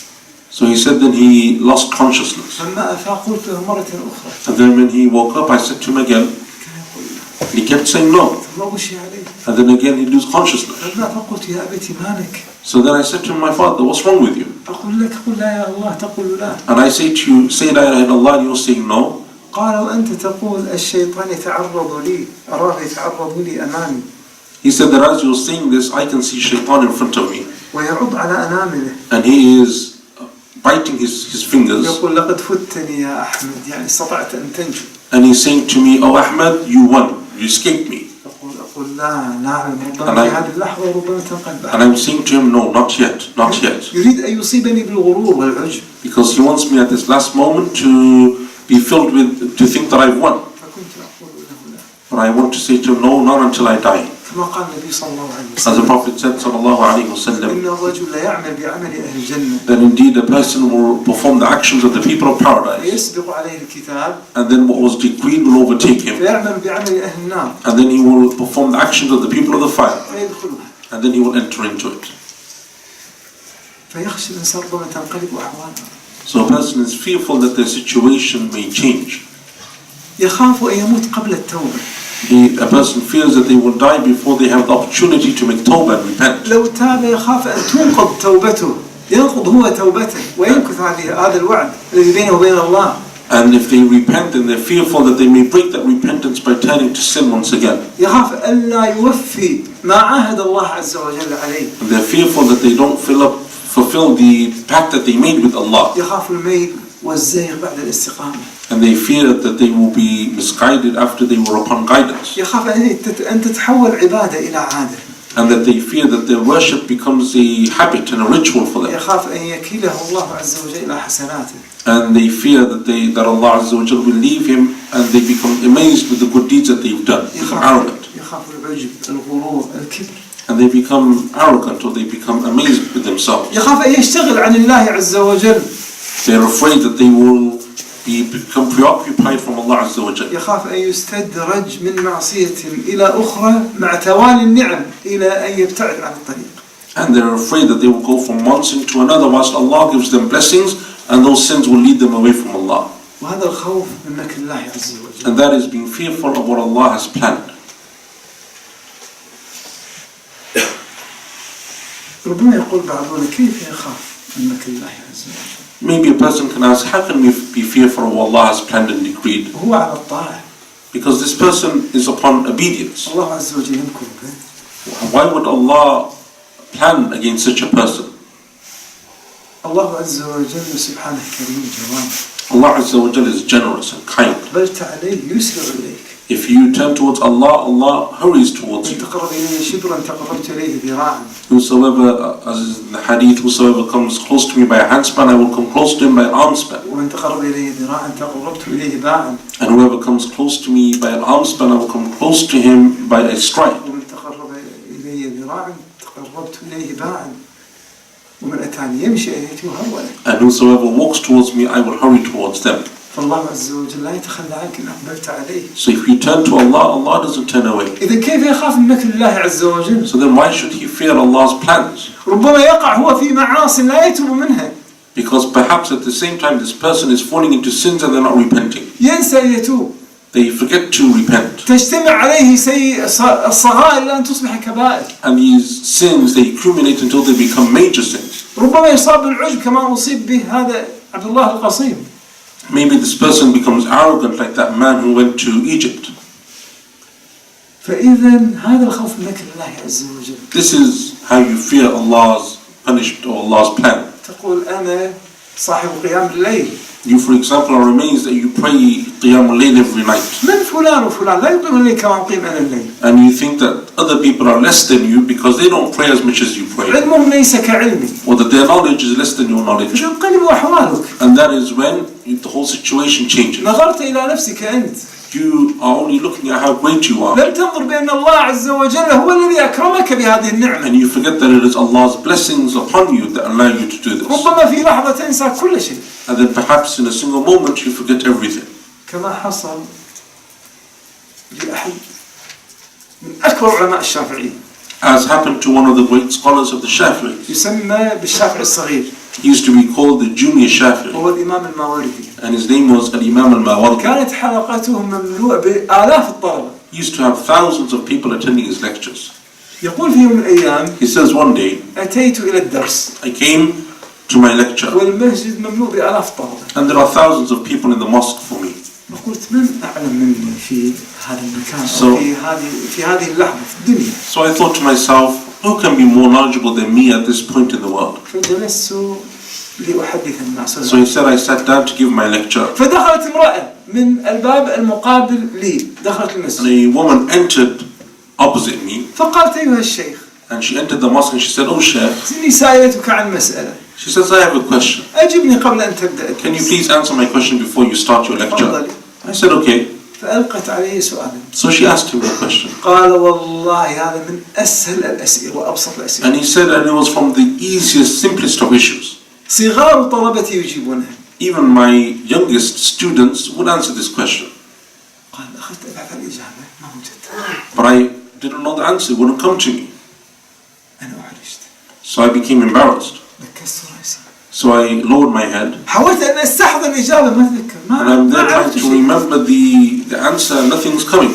[SPEAKER 2] So he said then he lost consciousness.
[SPEAKER 1] فما أفاق قلت له مرة أخرى.
[SPEAKER 2] And then when he woke up, I said to him again,
[SPEAKER 1] كان يقول لا.
[SPEAKER 2] and he kept saying no.
[SPEAKER 1] ثم أغشي عليه.
[SPEAKER 2] And then again he lose consciousness.
[SPEAKER 1] فما فقلت يا أبتي مالك.
[SPEAKER 2] So then I said to him, my father, what's wrong with you?
[SPEAKER 1] أقول لك قل لا يا الله تقول لا.
[SPEAKER 2] And I say to you, say La ilaha illallah, and you're saying no.
[SPEAKER 1] قال وأنت تقول الشيطان يتعرض لي أراه يتعرض لي أمامي.
[SPEAKER 2] He said that as you're saying this, I can see shaitan in front of me.
[SPEAKER 1] ويعض على أنامله.
[SPEAKER 2] And he is biting his fingers.
[SPEAKER 1] يقول لقد فتني يا أحمد يعني استطعت أن تنجو.
[SPEAKER 2] And he's saying to me, oh Ahmed, you won, you escaped me.
[SPEAKER 1] أقول لا نعم ربما في هذه اللحظة وربما تنقلب.
[SPEAKER 2] And I'm saying to him, no, not yet, not yet.
[SPEAKER 1] يريد أن يصيبني بالغرور والعجب.
[SPEAKER 2] Because he wants me at this last moment to be filled with, to think that I've won.
[SPEAKER 1] فكنت أقول له لا.
[SPEAKER 2] But I want to say to him, no, not until I die.
[SPEAKER 1] كما قال النبي صلى الله عليه
[SPEAKER 2] As the
[SPEAKER 1] وسلم.
[SPEAKER 2] Prophet said, sallallahu alayhi wa sallam,
[SPEAKER 1] إن الرجل لا يعمل بعمل أهل الجنة.
[SPEAKER 2] that indeed a person will perform the actions of the people of paradise.
[SPEAKER 1] يسبق عليه الكتاب.
[SPEAKER 2] And then what was decreed will overtake him.
[SPEAKER 1] فيعمل بعمل أهل النار.
[SPEAKER 2] And then he will perform the actions of the people of the fire.
[SPEAKER 1] فيدخلها.
[SPEAKER 2] And then he will enter into it.
[SPEAKER 1] فيخشى الإنسان ربما تنقلب أحواله.
[SPEAKER 2] So a person is fearful that their situation may change.
[SPEAKER 1] يخاف أن يموت قبل التوبة.
[SPEAKER 2] A person fears that they will die before they have the opportunity to make tawbah and repent.
[SPEAKER 1] لو تاب يخاف أن تنقض توبته، ينقض هو توبته ويمكث هذا الوعد الذي بينه وبين الله.
[SPEAKER 2] And if they repent, then they're fearful that they may break that repentance by turning to sin once again.
[SPEAKER 1] يخاف ألا يوفي ما عاهد الله عز وجل عليه.
[SPEAKER 2] And they're fearful that they don't fulfill the pact that they made with Allah.
[SPEAKER 1] يخاف الميل والزيغ بعد الاستقامة.
[SPEAKER 2] And they fear that they will be misguided after they were upon guidance.
[SPEAKER 1] يخاف أن تتحول عبادة إلى عادة.
[SPEAKER 2] And that they fear that their worship becomes a habit and a ritual for them.
[SPEAKER 1] يخاف أن يكيله الله عز وجل إلى حسناته.
[SPEAKER 2] And they fear that Allah Azza wa Jal will leave him and they become amazed with the good deeds that they've done. They become arrogant.
[SPEAKER 1] يخاف العجب، الغرور، الكبر.
[SPEAKER 2] And they become arrogant or they become amazed with themselves.
[SPEAKER 1] يخاف أن يشتغل عن الله عز وجل.
[SPEAKER 2] They're afraid that they will become preoccupied from Allah Azza wa Jal.
[SPEAKER 1] يخاف أن يستدرج من معصية إلى أخرى مع توالي النعم إلى أن يبتعد عن الطريق.
[SPEAKER 2] And they're afraid that they will go from one sin to another whilst Allah gives them blessings and those sins will lead them away from Allah.
[SPEAKER 1] وهذا الخوف من مكر الله عز وجل.
[SPEAKER 2] And that is being fearful of what Allah has planned.
[SPEAKER 1] ربما يقول بعضنا كيف يخاف من مكر الله عز وجل؟
[SPEAKER 2] Maybe a person can ask, how can we be fearful of what Allah has planned and decreed?
[SPEAKER 1] هو على الطاعة.
[SPEAKER 2] Because this person is upon obedience.
[SPEAKER 1] الله عز وجل يمكر به.
[SPEAKER 2] Why would Allah plan against such a person?
[SPEAKER 1] الله عز وجل سبحانه كريم جواد.
[SPEAKER 2] Allah Azza wa Jal is generous and kind.
[SPEAKER 1] أقبلت عليه يسرع إليك.
[SPEAKER 2] If you turn towards Allah, Allah hurries towards you.
[SPEAKER 1] تقرب إليه شبرا تقربت إليه ذراعا.
[SPEAKER 2] Whosoever, as in the hadith, whosoever comes close to me by a handspan, I will come close to him by an armspan.
[SPEAKER 1] ومن تقرب إليه ذراعا تقربت إليه باعا.
[SPEAKER 2] And whoever comes close to me by an armspan, I will come close to him by a stride.
[SPEAKER 1] ومن تقرب إليه ذراعا تقربت إليه باعا. ومن أتاني يمشي أتيته هرولا.
[SPEAKER 2] And whosoever walks towards me, I will hurry towards them.
[SPEAKER 1] فالله عز وجل لا يتخلى عنك إن أقبلت عليه.
[SPEAKER 2] So if you turn to Allah, Allah doesn't turn away.
[SPEAKER 1] إذا كيف يخاف من مكر الله عز وجل؟
[SPEAKER 2] So then why should he fear Allah's plans?
[SPEAKER 1] ربما يقع هو في معاصي لا يتوب منها.
[SPEAKER 2] Because perhaps at the same time this person is falling into sins and they're not repenting.
[SPEAKER 1] ينسى أن يتوب.
[SPEAKER 2] They forget to repent.
[SPEAKER 1] تجتمع عليه الصغائر إلى أن تصبح كبائر.
[SPEAKER 2] And these sins, they accumulate until they become major sins.
[SPEAKER 1] ربما يصاب بالعجب كما أصيب به هذا عبد الله القصيم.
[SPEAKER 2] Maybe this person becomes arrogant like that man who went to Egypt.
[SPEAKER 1] فإذا هذا الخوف من مكر الله عز وجل.
[SPEAKER 2] This is how you fear Allah's punishment or Allah's plan.
[SPEAKER 1] تقول أنا صاحب قيام الليل.
[SPEAKER 2] You, for example, are amazed that you pray Qiyam al-Layl every night.
[SPEAKER 1] من فلان وفلان لا يقيم الليل كما أقيم أنا الليل.
[SPEAKER 2] And you think that other people are less than you because they don't pray as much as you pray.
[SPEAKER 1] علمهم ليس كعلمي.
[SPEAKER 2] Or that their knowledge is less than your knowledge.
[SPEAKER 1] فتنقلب أحوالك.
[SPEAKER 2] And that is when the whole situation changes.
[SPEAKER 1] نظرت إلى نفسك أنت.
[SPEAKER 2] You are only looking at how great you are.
[SPEAKER 1] لم تنظر بأن الله عز وجل هو الذي أكرمك بهذه النعمة.
[SPEAKER 2] And you forget that it is Allah's blessings upon you that allow you to do this.
[SPEAKER 1] ربما في لحظة تنسى كل شيء.
[SPEAKER 2] And then perhaps in a single moment you forget everything.
[SPEAKER 1] كما حصل لأحد من أكبر علماء الشافعية.
[SPEAKER 2] As happened to one of the great scholars of the Shafi'i.
[SPEAKER 1] يسمى بالشافعي الصغير.
[SPEAKER 2] He used to be called the junior Shafi'i.
[SPEAKER 1] هو الإمام الماوردي.
[SPEAKER 2] And his name was Al-Imam al-Mawardi.
[SPEAKER 1] كانت حلقته مملوءة بآلاف الطلبة.
[SPEAKER 2] He used to have thousands of people attending his lectures.
[SPEAKER 1] يقول في يوم من الأيام
[SPEAKER 2] He says one day,
[SPEAKER 1] أتيت إلى الدرس.
[SPEAKER 2] I came to my lecture.
[SPEAKER 1] والمسجد مملوء بآلاف طلبة.
[SPEAKER 2] And there are thousands of people in the mosque for me.
[SPEAKER 1] قلت من أعلم مني في هذا المكان أو في هذه اللحظة في الدنيا.
[SPEAKER 2] So I thought to myself, who can be more knowledgeable than me at this point in the world?
[SPEAKER 1] فجلست لأحدث الناس.
[SPEAKER 2] So he said I sat down to give my lecture.
[SPEAKER 1] فدخلت امرأة من الباب المقابل لي دخلت المسجد.
[SPEAKER 2] And a woman entered opposite me.
[SPEAKER 1] فقالت أيها الشيخ.
[SPEAKER 2] And she entered the mosque and she said, oh Shaykh.
[SPEAKER 1] إني سائلتك عن مسألة.
[SPEAKER 2] She says, I have a question.
[SPEAKER 1] أجبني قبل أن تبدأ.
[SPEAKER 2] Can you please answer my question before you start your lecture?
[SPEAKER 1] تفضلي.
[SPEAKER 2] I said, okay.
[SPEAKER 1] فألقت عليه سؤالا.
[SPEAKER 2] So she asked him a question.
[SPEAKER 1] قال والله هذا من أسهل الأسئلة وأبسط الأسئلة.
[SPEAKER 2] And he said that it was from the easiest, simplest of issues.
[SPEAKER 1] صغار طلبتي يجيبونها.
[SPEAKER 2] Even my youngest students would answer this question.
[SPEAKER 1] قال أخذت أبحث عن الإجابة ما وجدتها.
[SPEAKER 2] But I didn't know the answer, it wouldn't come to me.
[SPEAKER 1] أنا أحرجت.
[SPEAKER 2] So I became embarrassed.
[SPEAKER 1] نكست رأسي.
[SPEAKER 2] So I lowered my head.
[SPEAKER 1] حاولت أن أستحضر الإجابة ما أتذكر.
[SPEAKER 2] And I'm there trying to remember the answer and nothing's coming.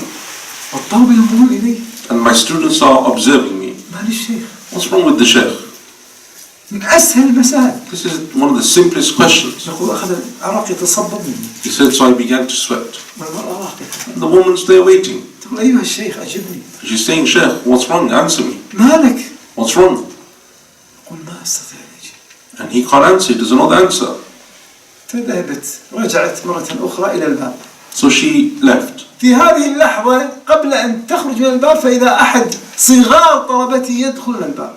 [SPEAKER 1] والطلبة ينظرون إلي.
[SPEAKER 2] And my students are observing me.
[SPEAKER 1] ما للشيخ.
[SPEAKER 2] What's wrong with the Shaykh?
[SPEAKER 1] من أسهل المسائل.
[SPEAKER 2] This is one of the simplest questions.
[SPEAKER 1] يقول أخذ العرق يتصبب مني.
[SPEAKER 2] He said, so I began to sweat.
[SPEAKER 1] والمرأة راقدة.
[SPEAKER 2] And the woman's there waiting.
[SPEAKER 1] تقول أيها الشيخ أجبني.
[SPEAKER 2] She's saying, Shaykh, what's wrong? Answer me.
[SPEAKER 1] مالك؟
[SPEAKER 2] What's wrong?
[SPEAKER 1] يقول ما أستطيع أن أجيب.
[SPEAKER 2] And he can't answer. He doesn't know the answer.
[SPEAKER 1] فذهبت رجعت مرة أخرى إلى الباب.
[SPEAKER 2] So she left.
[SPEAKER 1] في هذه اللحظة قبل أن تخرج من الباب فإذا أحد صغار طلبتي يدخل الباب.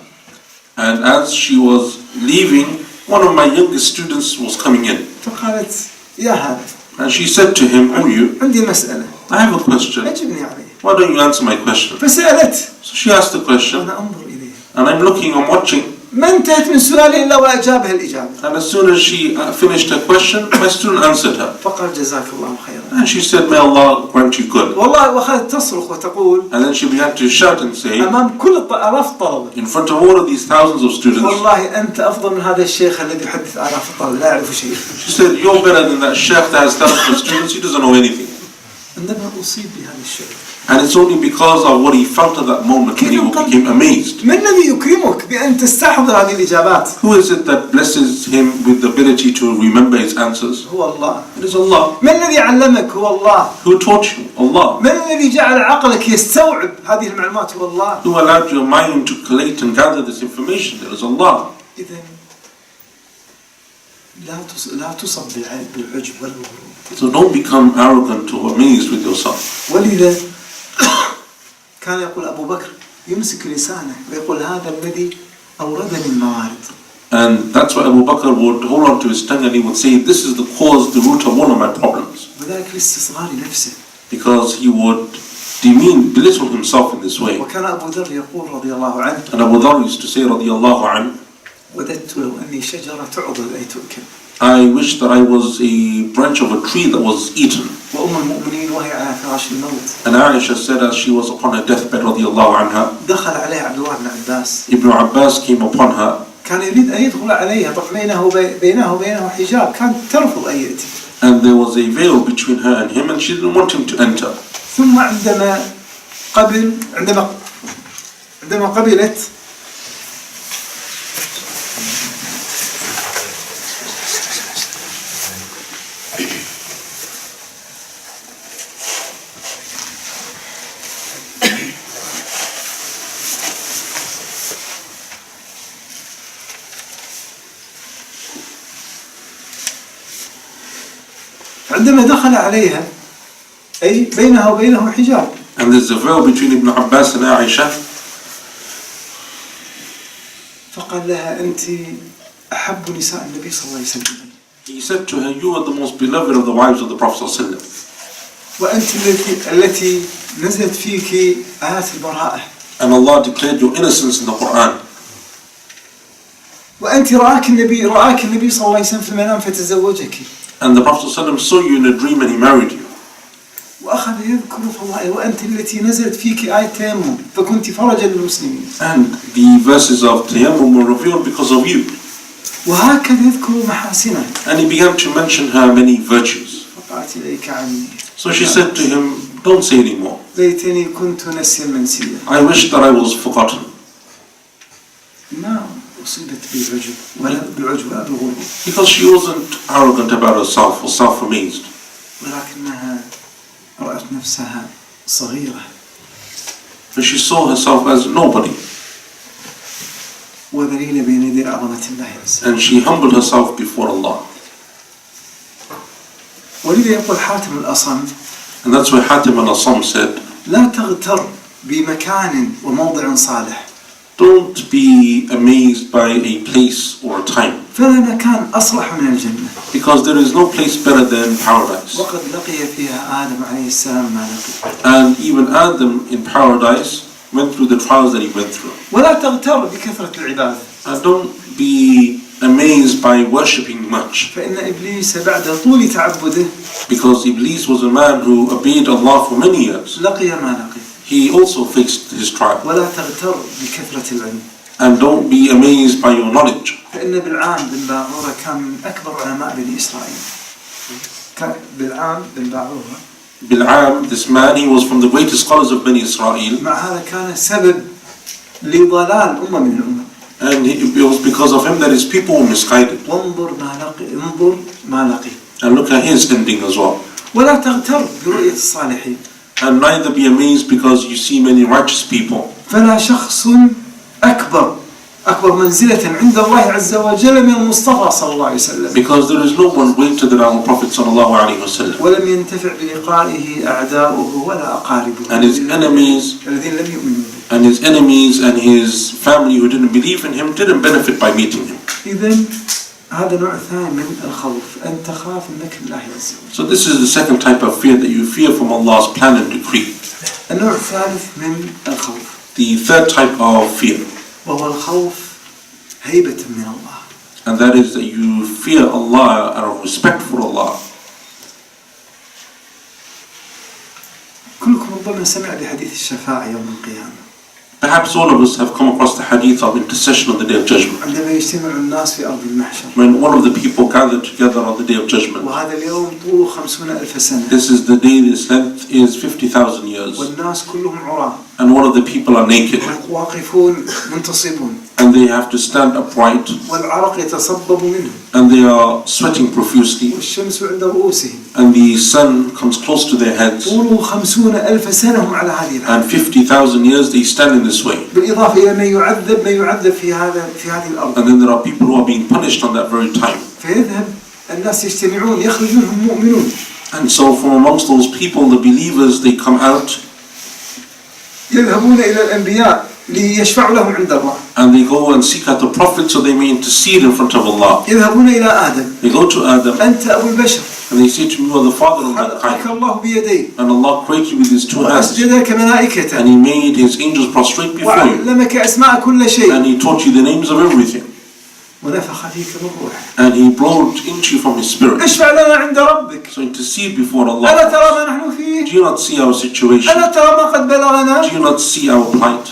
[SPEAKER 2] And as she was leaving, one of my youngest students was coming in.
[SPEAKER 1] فقالت يا هذا.
[SPEAKER 2] And she said to him, who are you?
[SPEAKER 1] عندي مسألة.
[SPEAKER 2] I have a question.
[SPEAKER 1] أجبني عليه.
[SPEAKER 2] Why don't you answer my question?
[SPEAKER 1] فسألت.
[SPEAKER 2] So she asked the question.
[SPEAKER 1] وأنا أنظر إليه.
[SPEAKER 2] And I'm looking, I'm watching.
[SPEAKER 1] ما انتهت من سؤالي إلا وأجابها الإجابة.
[SPEAKER 2] And as soon as she finished her question, my student answered her.
[SPEAKER 1] فقال جزاك الله خيرا.
[SPEAKER 2] And she said, may Allah grant you good.
[SPEAKER 1] والله وأخذت تصرخ وتقول.
[SPEAKER 2] And then she began to shout and say,
[SPEAKER 1] أمام كل آلاف الطلبة.
[SPEAKER 2] in front of all of these thousands of students,
[SPEAKER 1] والله أنت أفضل من هذا الشيخ الذي يحدث آلاف الطلبة لا يعرف شيء.
[SPEAKER 2] she said, you're better than that Shaykh that has thousands of students, he doesn't know anything.
[SPEAKER 1] عندما أصيب بهذا الشيء.
[SPEAKER 2] And it's only because of what he felt at that moment when he became amazed.
[SPEAKER 1] من الذي يكرمك بأن تستحضر هذه الإجابات؟
[SPEAKER 2] Who is it that blesses him with the ability to remember his answers?
[SPEAKER 1] هو الله.
[SPEAKER 2] It is Allah.
[SPEAKER 1] من الذي علمك؟ هو الله.
[SPEAKER 2] Who taught you? Allah.
[SPEAKER 1] من الذي جعل عقلك يستوعب هذه المعلومات؟ هو الله.
[SPEAKER 2] Who allowed your mind to collate and gather this information? It is Allah.
[SPEAKER 1] إذن لا تصب بالعجب والغرور.
[SPEAKER 2] So don't become arrogant or amazed with yourself.
[SPEAKER 1] ولذا كان يقول أبو بكر يمسك لسانه ويقول هذا الذي أوردني الموارد.
[SPEAKER 2] And that's why Abu Bakr would hold on to his tongue and he would say, this is the cause, the root of one of my problems.
[SPEAKER 1] وذلك لاستصغار نفسه.
[SPEAKER 2] Because he would belittle himself in this way.
[SPEAKER 1] وكان أبو ذر يقول رضي الله عنه.
[SPEAKER 2] And Abu Dhar used to say, رضي الله عنه,
[SPEAKER 1] وددت لو أني شجرة تعضد أي تؤكل.
[SPEAKER 2] I wish that I was a branch of a tree that was eaten.
[SPEAKER 1] وأم المؤمنين وهي على فراش الموت.
[SPEAKER 2] And Aisha said as she was upon her deathbed, رضي الله عنها,
[SPEAKER 1] دخل عليها عبد الله بن عباس.
[SPEAKER 2] Ibn Abbas came upon her.
[SPEAKER 1] كان يريد أن يدخل عليها طبعا بينه وبينه حجاب كانت ترفض أن يأتي.
[SPEAKER 2] And there was a veil between her and him and she didn't want him to enter.
[SPEAKER 1] ثم عندما قبلت عندما دخل عليها أي بينها وبينه حجاب.
[SPEAKER 2] And there's a veil between Ibn Abbas and Aisha.
[SPEAKER 1] فقال لها أنت أحب نساء النبي صلى الله عليه وسلم.
[SPEAKER 2] He said to her, you are the most beloved of the wives of the Prophet صلى الله عليه وسلم.
[SPEAKER 1] وأنت التي نزلت فيك آيات البراءة.
[SPEAKER 2] And Allah declared your innocence in the Quran.
[SPEAKER 1] وأنت رآك النبي صلى الله عليه وسلم في المنام فتزوجك.
[SPEAKER 2] And the Prophet صلى الله عليه وسلم saw you in a dream and he married you.
[SPEAKER 1] وأخذ يذكر فضائل وأنت التي نزلت فيك آية تيمم فكنت فرجا للمسلمين.
[SPEAKER 2] And the verses of Tayammum were revealed because of you.
[SPEAKER 1] وهكذا يذكر محاسنه.
[SPEAKER 2] And he began to mention her many virtues.
[SPEAKER 1] فقالت إليك عني.
[SPEAKER 2] So she said to him, don't say anymore.
[SPEAKER 1] ليتني كنت نسيا منسيا.
[SPEAKER 2] I wish that I was forgotten.
[SPEAKER 1] ما أصيبت بالعجب ولا بالغرور.
[SPEAKER 2] Because she wasn't arrogant about herself or self-amazed.
[SPEAKER 1] ولكنها رأت نفسها صغيرة.
[SPEAKER 2] And she saw herself as nobody.
[SPEAKER 1] وذليلة بين يدي عظمة الله.
[SPEAKER 2] And she humbled herself before Allah.
[SPEAKER 1] ولذا يقول حاتم الأصم.
[SPEAKER 2] And that's why Hatim al-Asam said,
[SPEAKER 1] لا تغتر بمكان وموضع صالح.
[SPEAKER 2] don't be amazed by a place or a time.
[SPEAKER 1] فلا مكان أصلح من الجنة.
[SPEAKER 2] Because there is no place better than paradise.
[SPEAKER 1] وقد لقي فيها آدم عليه السلام ما لقي.
[SPEAKER 2] And even Adam in paradise went through the trials that he went through.
[SPEAKER 1] ولا تغتر بكثرة العبادة.
[SPEAKER 2] And don't be amazed by worshipping much.
[SPEAKER 1] فإن إبليس بعد طول تعبده.
[SPEAKER 2] Because Iblis was a man who obeyed Allah for many years.
[SPEAKER 1] لقي ما لقي.
[SPEAKER 2] He also faced his trial.
[SPEAKER 1] ولا تغتر بكثرة العلم.
[SPEAKER 2] And don't be amazed by your knowledge.
[SPEAKER 1] فإن بلعام بن باعورة كان من أكبر علماء بني إسرائيل. بلعام بن باعورة
[SPEAKER 2] Bil'am, this man, he was from the greatest scholars of Bani Israel.
[SPEAKER 1] مع هذا كان سبب لضلال أمة من الأمم.
[SPEAKER 2] And it was because of him that his people were misguided.
[SPEAKER 1] وانظر ما لقي.
[SPEAKER 2] And look at his ending as well.
[SPEAKER 1] ولا تغتر برؤية الصالحين.
[SPEAKER 2] And neither be amazed because you see many righteous people.
[SPEAKER 1] فلا شخص أكبر منزلة عند الله عز وجل من المصطفى صلى الله عليه وسلم.
[SPEAKER 2] Because there is no one greater than our Prophet sallallahu alaihi wasallam.
[SPEAKER 1] ولم ينتفع بلقائه أعداؤه ولا أقاربه.
[SPEAKER 2] And his enemies
[SPEAKER 1] الذين لم يؤمنوا به.
[SPEAKER 2] and his enemies and his family who didn't believe in him didn't benefit by meeting him.
[SPEAKER 1] إذن هذا نوع ثاني من الخوف أن تخاف من مكر الله عز وجل.
[SPEAKER 2] So this is the second type of fear, that you fear from Allah's plan and decree.
[SPEAKER 1] النوع الثالث من الخوف.
[SPEAKER 2] The third type of fear,
[SPEAKER 1] وهو الخوف هيبة من الله.
[SPEAKER 2] and that is that you fear Allah out of respect for Allah.
[SPEAKER 1] كلكم ربما سمع بحديث الشفاعة يوم القيامة.
[SPEAKER 2] Perhaps all of us have come across the hadith of intercession on the Day of Judgment.
[SPEAKER 1] عندما يجتمع الناس في أرض المحشر.
[SPEAKER 2] When one of the people gather together on the Day of Judgment.
[SPEAKER 1] وهذا اليوم طوله 50,000 سنة.
[SPEAKER 2] This is the day, this length is 50,000 years.
[SPEAKER 1] والناس كلهم عراة.
[SPEAKER 2] And all of the people are naked.
[SPEAKER 1] واقفون منتصبون.
[SPEAKER 2] And they have to stand upright.
[SPEAKER 1] والعرق يتصبب منهم.
[SPEAKER 2] And they are sweating profusely.
[SPEAKER 1] والشمس عند رؤوسهم.
[SPEAKER 2] And the sun comes close to their heads.
[SPEAKER 1] طوله 50,000 سنة هم على هذه الحالة.
[SPEAKER 2] And 50,000 years they stand in this way.
[SPEAKER 1] بالإضافة إلى ما يعذب في هذه الأرض.
[SPEAKER 2] And then there are people who are being punished on that very time.
[SPEAKER 1] فيذهب الناس يجتمعون يخرجون هم مؤمنون.
[SPEAKER 2] And so from amongst those people, the believers, they come out.
[SPEAKER 1] يذهبون إلى الأنبياء ليشفعوا لهم عند الله.
[SPEAKER 2] And they go and seek out the Prophet so they may intercede in front of Allah.
[SPEAKER 1] يذهبون إلى آدم.
[SPEAKER 2] They go to Adam.
[SPEAKER 1] أنت أبو البشر.
[SPEAKER 2] And they say to me, you are the father of
[SPEAKER 1] خلقك
[SPEAKER 2] mankind.
[SPEAKER 1] الله بيديه.
[SPEAKER 2] And Allah created you with his two hands.
[SPEAKER 1] وأسجدك ملائكته.
[SPEAKER 2] And He made His angels prostrate before you.
[SPEAKER 1] وعلمك أسماء كل شيء.
[SPEAKER 2] And He taught you the names of everything.
[SPEAKER 1] ونفخ فيك من روحه.
[SPEAKER 2] And He brought into you from His Spirit.
[SPEAKER 1] اشفع لنا عند ربك.
[SPEAKER 2] So intercede before
[SPEAKER 1] ألا
[SPEAKER 2] Allah.
[SPEAKER 1] ترى ما نحن فيه؟
[SPEAKER 2] Do you not see our situation?
[SPEAKER 1] ألا ترى ما قد بلغنا؟
[SPEAKER 2] Do you not see our plight?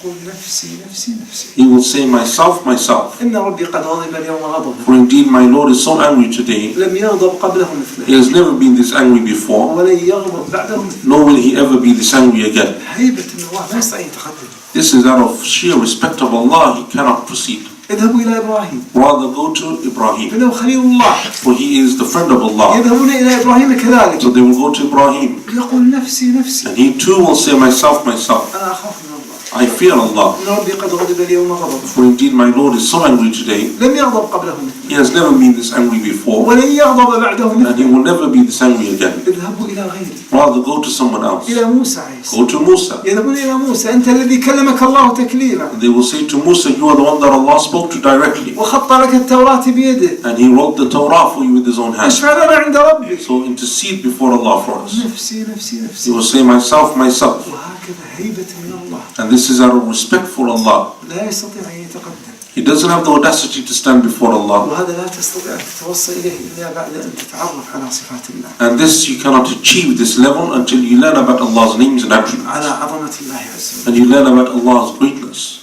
[SPEAKER 1] يقول نفسي نفسي نفسي.
[SPEAKER 2] He will say, myself, myself.
[SPEAKER 1] إن ربي قد غضب اليوم غضبا.
[SPEAKER 2] For indeed my Lord is so angry today.
[SPEAKER 1] لم يغضب قبله
[SPEAKER 2] He
[SPEAKER 1] مثله.
[SPEAKER 2] has never been this angry before.
[SPEAKER 1] ولن يغضب بعده مثله.
[SPEAKER 2] Nor will He ever be this angry again.
[SPEAKER 1] هيبة من الله ما يستطيع يتقدم.
[SPEAKER 2] This is out of sheer respect of Allah. He cannot proceed.
[SPEAKER 1] اذهبوا إلى إبراهيم.
[SPEAKER 2] Rather go to Ibrahim.
[SPEAKER 1] إنه خليل الله.
[SPEAKER 2] For he is the friend of Allah.
[SPEAKER 1] يذهبون إلى إبراهيم كذلك.
[SPEAKER 2] So they will go to Ibrahim.
[SPEAKER 1] يقول نفسي نفسي.
[SPEAKER 2] And he too will say, myself, myself.
[SPEAKER 1] أنا أخاف من الله.
[SPEAKER 2] I fear Allah.
[SPEAKER 1] إن ربي قد غضب اليوم غضبا.
[SPEAKER 2] For indeed my Lord is so angry today.
[SPEAKER 1] لم يغضب قبله مثله.
[SPEAKER 2] He has never been this angry before.
[SPEAKER 1] ولن يغضب بعده
[SPEAKER 2] And he
[SPEAKER 1] مثله.
[SPEAKER 2] will never be this angry again.
[SPEAKER 1] اذهبوا إلى غيره.
[SPEAKER 2] Rather go to someone else.
[SPEAKER 1] إلى موسى عليه السلام.
[SPEAKER 2] Go to Musa.
[SPEAKER 1] يذهبون إلى موسى أنت الذي كلمك الله تكليما.
[SPEAKER 2] And they will say to Musa, you are the one that Allah spoke to directly.
[SPEAKER 1] وخط لك التوراة بيده.
[SPEAKER 2] And he wrote the Torah for you with his own hand.
[SPEAKER 1] اشفع لنا عند ربك.
[SPEAKER 2] So intercede before Allah for us.
[SPEAKER 1] نفسي نفسي
[SPEAKER 2] He
[SPEAKER 1] نفسي.
[SPEAKER 2] will say, myself, myself.
[SPEAKER 1] وهكذا هيبة من الله.
[SPEAKER 2] And this is out of respect for Allah.
[SPEAKER 1] لا يستطيع أن يتقدم.
[SPEAKER 2] He doesn't have the audacity to stand before Allah.
[SPEAKER 1] وهذا لا تستطيع أن تتوصل إليه إلا بعد أن تتعرف على صفات الله.
[SPEAKER 2] And this you cannot achieve this level until you learn about Allah's names and attributes.
[SPEAKER 1] على عظمة الله عز وجل.
[SPEAKER 2] And you learn about Allah's greatness.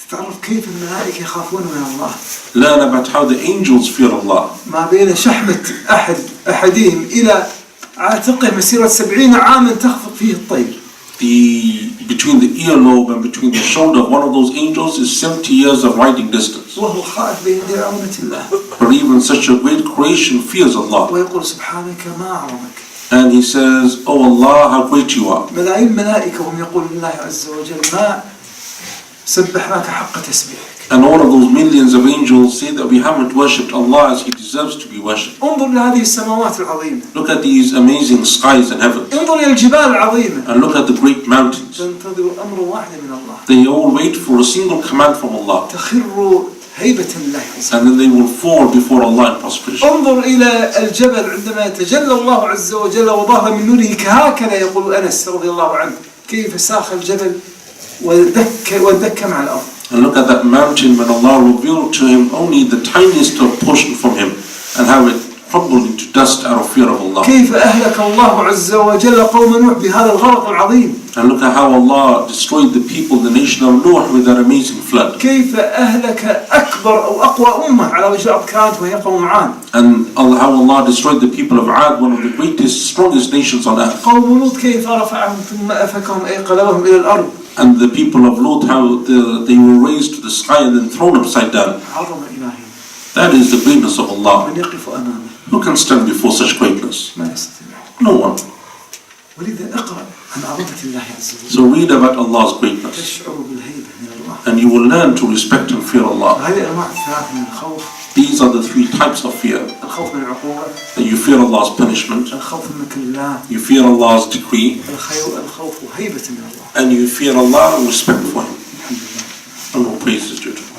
[SPEAKER 1] تتعرف كيف الملائكة يخافون من الله.
[SPEAKER 2] Learn about how the angels fear Allah.
[SPEAKER 1] ما بين شحمة أحدهم إلى عاتقه مسيرة 70 عاما تخفق فيه الطير.
[SPEAKER 2] Between the earlobe and between the shoulder of one of those angels is 70 years of riding distance.
[SPEAKER 1] وهو خائف بين يدي عظمة الله.
[SPEAKER 2] But even such a great creation fears Allah.
[SPEAKER 1] ويقول سبحانك ما أعظمك.
[SPEAKER 2] And he says, oh Allah, how great you are.
[SPEAKER 1] ملايين ملائكة وهم يقولون الله عز وجل ما سبحناك حق تسبيحك.
[SPEAKER 2] And all of those millions of angels say that we haven't worshipped Allah as He deserves to be worshipped.
[SPEAKER 1] انظر لهذه السماوات العظيمة.
[SPEAKER 2] Look at these amazing skies and heavens.
[SPEAKER 1] انظر إلى الجبال العظيمة.
[SPEAKER 2] And look at the great mountains.
[SPEAKER 1] تنتظر أمر واحد من الله.
[SPEAKER 2] They all wait for a single command from Allah.
[SPEAKER 1] تخر هيبة الله عز وجل.
[SPEAKER 2] And then they will fall before Allah in prostration.
[SPEAKER 1] انظر إلى الجبل عندما يتجلى الله عز وجل وظهر من نوره كهكذا يقول أنس رضي الله عنه كيف ساخ الجبل ودك مع الأرض.
[SPEAKER 2] And look at that mountain when Allah revealed to him only the tiniest of portion from him and how it crumbled into dust out of fear of Allah.
[SPEAKER 1] كيف أهلك الله عز وجل قوم نوح بهذا الغرق العظيم.
[SPEAKER 2] And look at how Allah destroyed the people, the nation of Noah, with that amazing flood.
[SPEAKER 1] كيف أهلك أكبر أو أقوى أمة على وجه الأرض كانت وهي قوم عاد.
[SPEAKER 2] And how Allah destroyed the people of Ad, one of the greatest, strongest nations on earth.
[SPEAKER 1] قوم لوط كيف رفعهم ثم أفكهم أي قلبهم إلى الأرض.
[SPEAKER 2] And the people of Lut, how they were raised to the sky and then thrown upside down.
[SPEAKER 1] عظمة إلهية.
[SPEAKER 2] That is the greatness of Allah.
[SPEAKER 1] من يقف أمامه.
[SPEAKER 2] Who can stand before such greatness?
[SPEAKER 1] ما يستطيع.
[SPEAKER 2] No one.
[SPEAKER 1] ولذا اقرأ عن عظمة الله عز وجل.
[SPEAKER 2] So read about Allah's greatness.
[SPEAKER 1] تشعر بالهيبة من الله.
[SPEAKER 2] And you will learn to respect and fear Allah.
[SPEAKER 1] هذه الأنواع الثلاث من الخوف.
[SPEAKER 2] These are the three types of fear.
[SPEAKER 1] الخوف من العقوبة.
[SPEAKER 2] That you fear Allah's punishment.
[SPEAKER 1] الخوف من مكر الله.
[SPEAKER 2] You fear Allah's decree.
[SPEAKER 1] الخوف هيبة من الله.
[SPEAKER 2] And you fear Allah and respect for Him.
[SPEAKER 1] الحمد لله.
[SPEAKER 2] And all praise is due to Allah.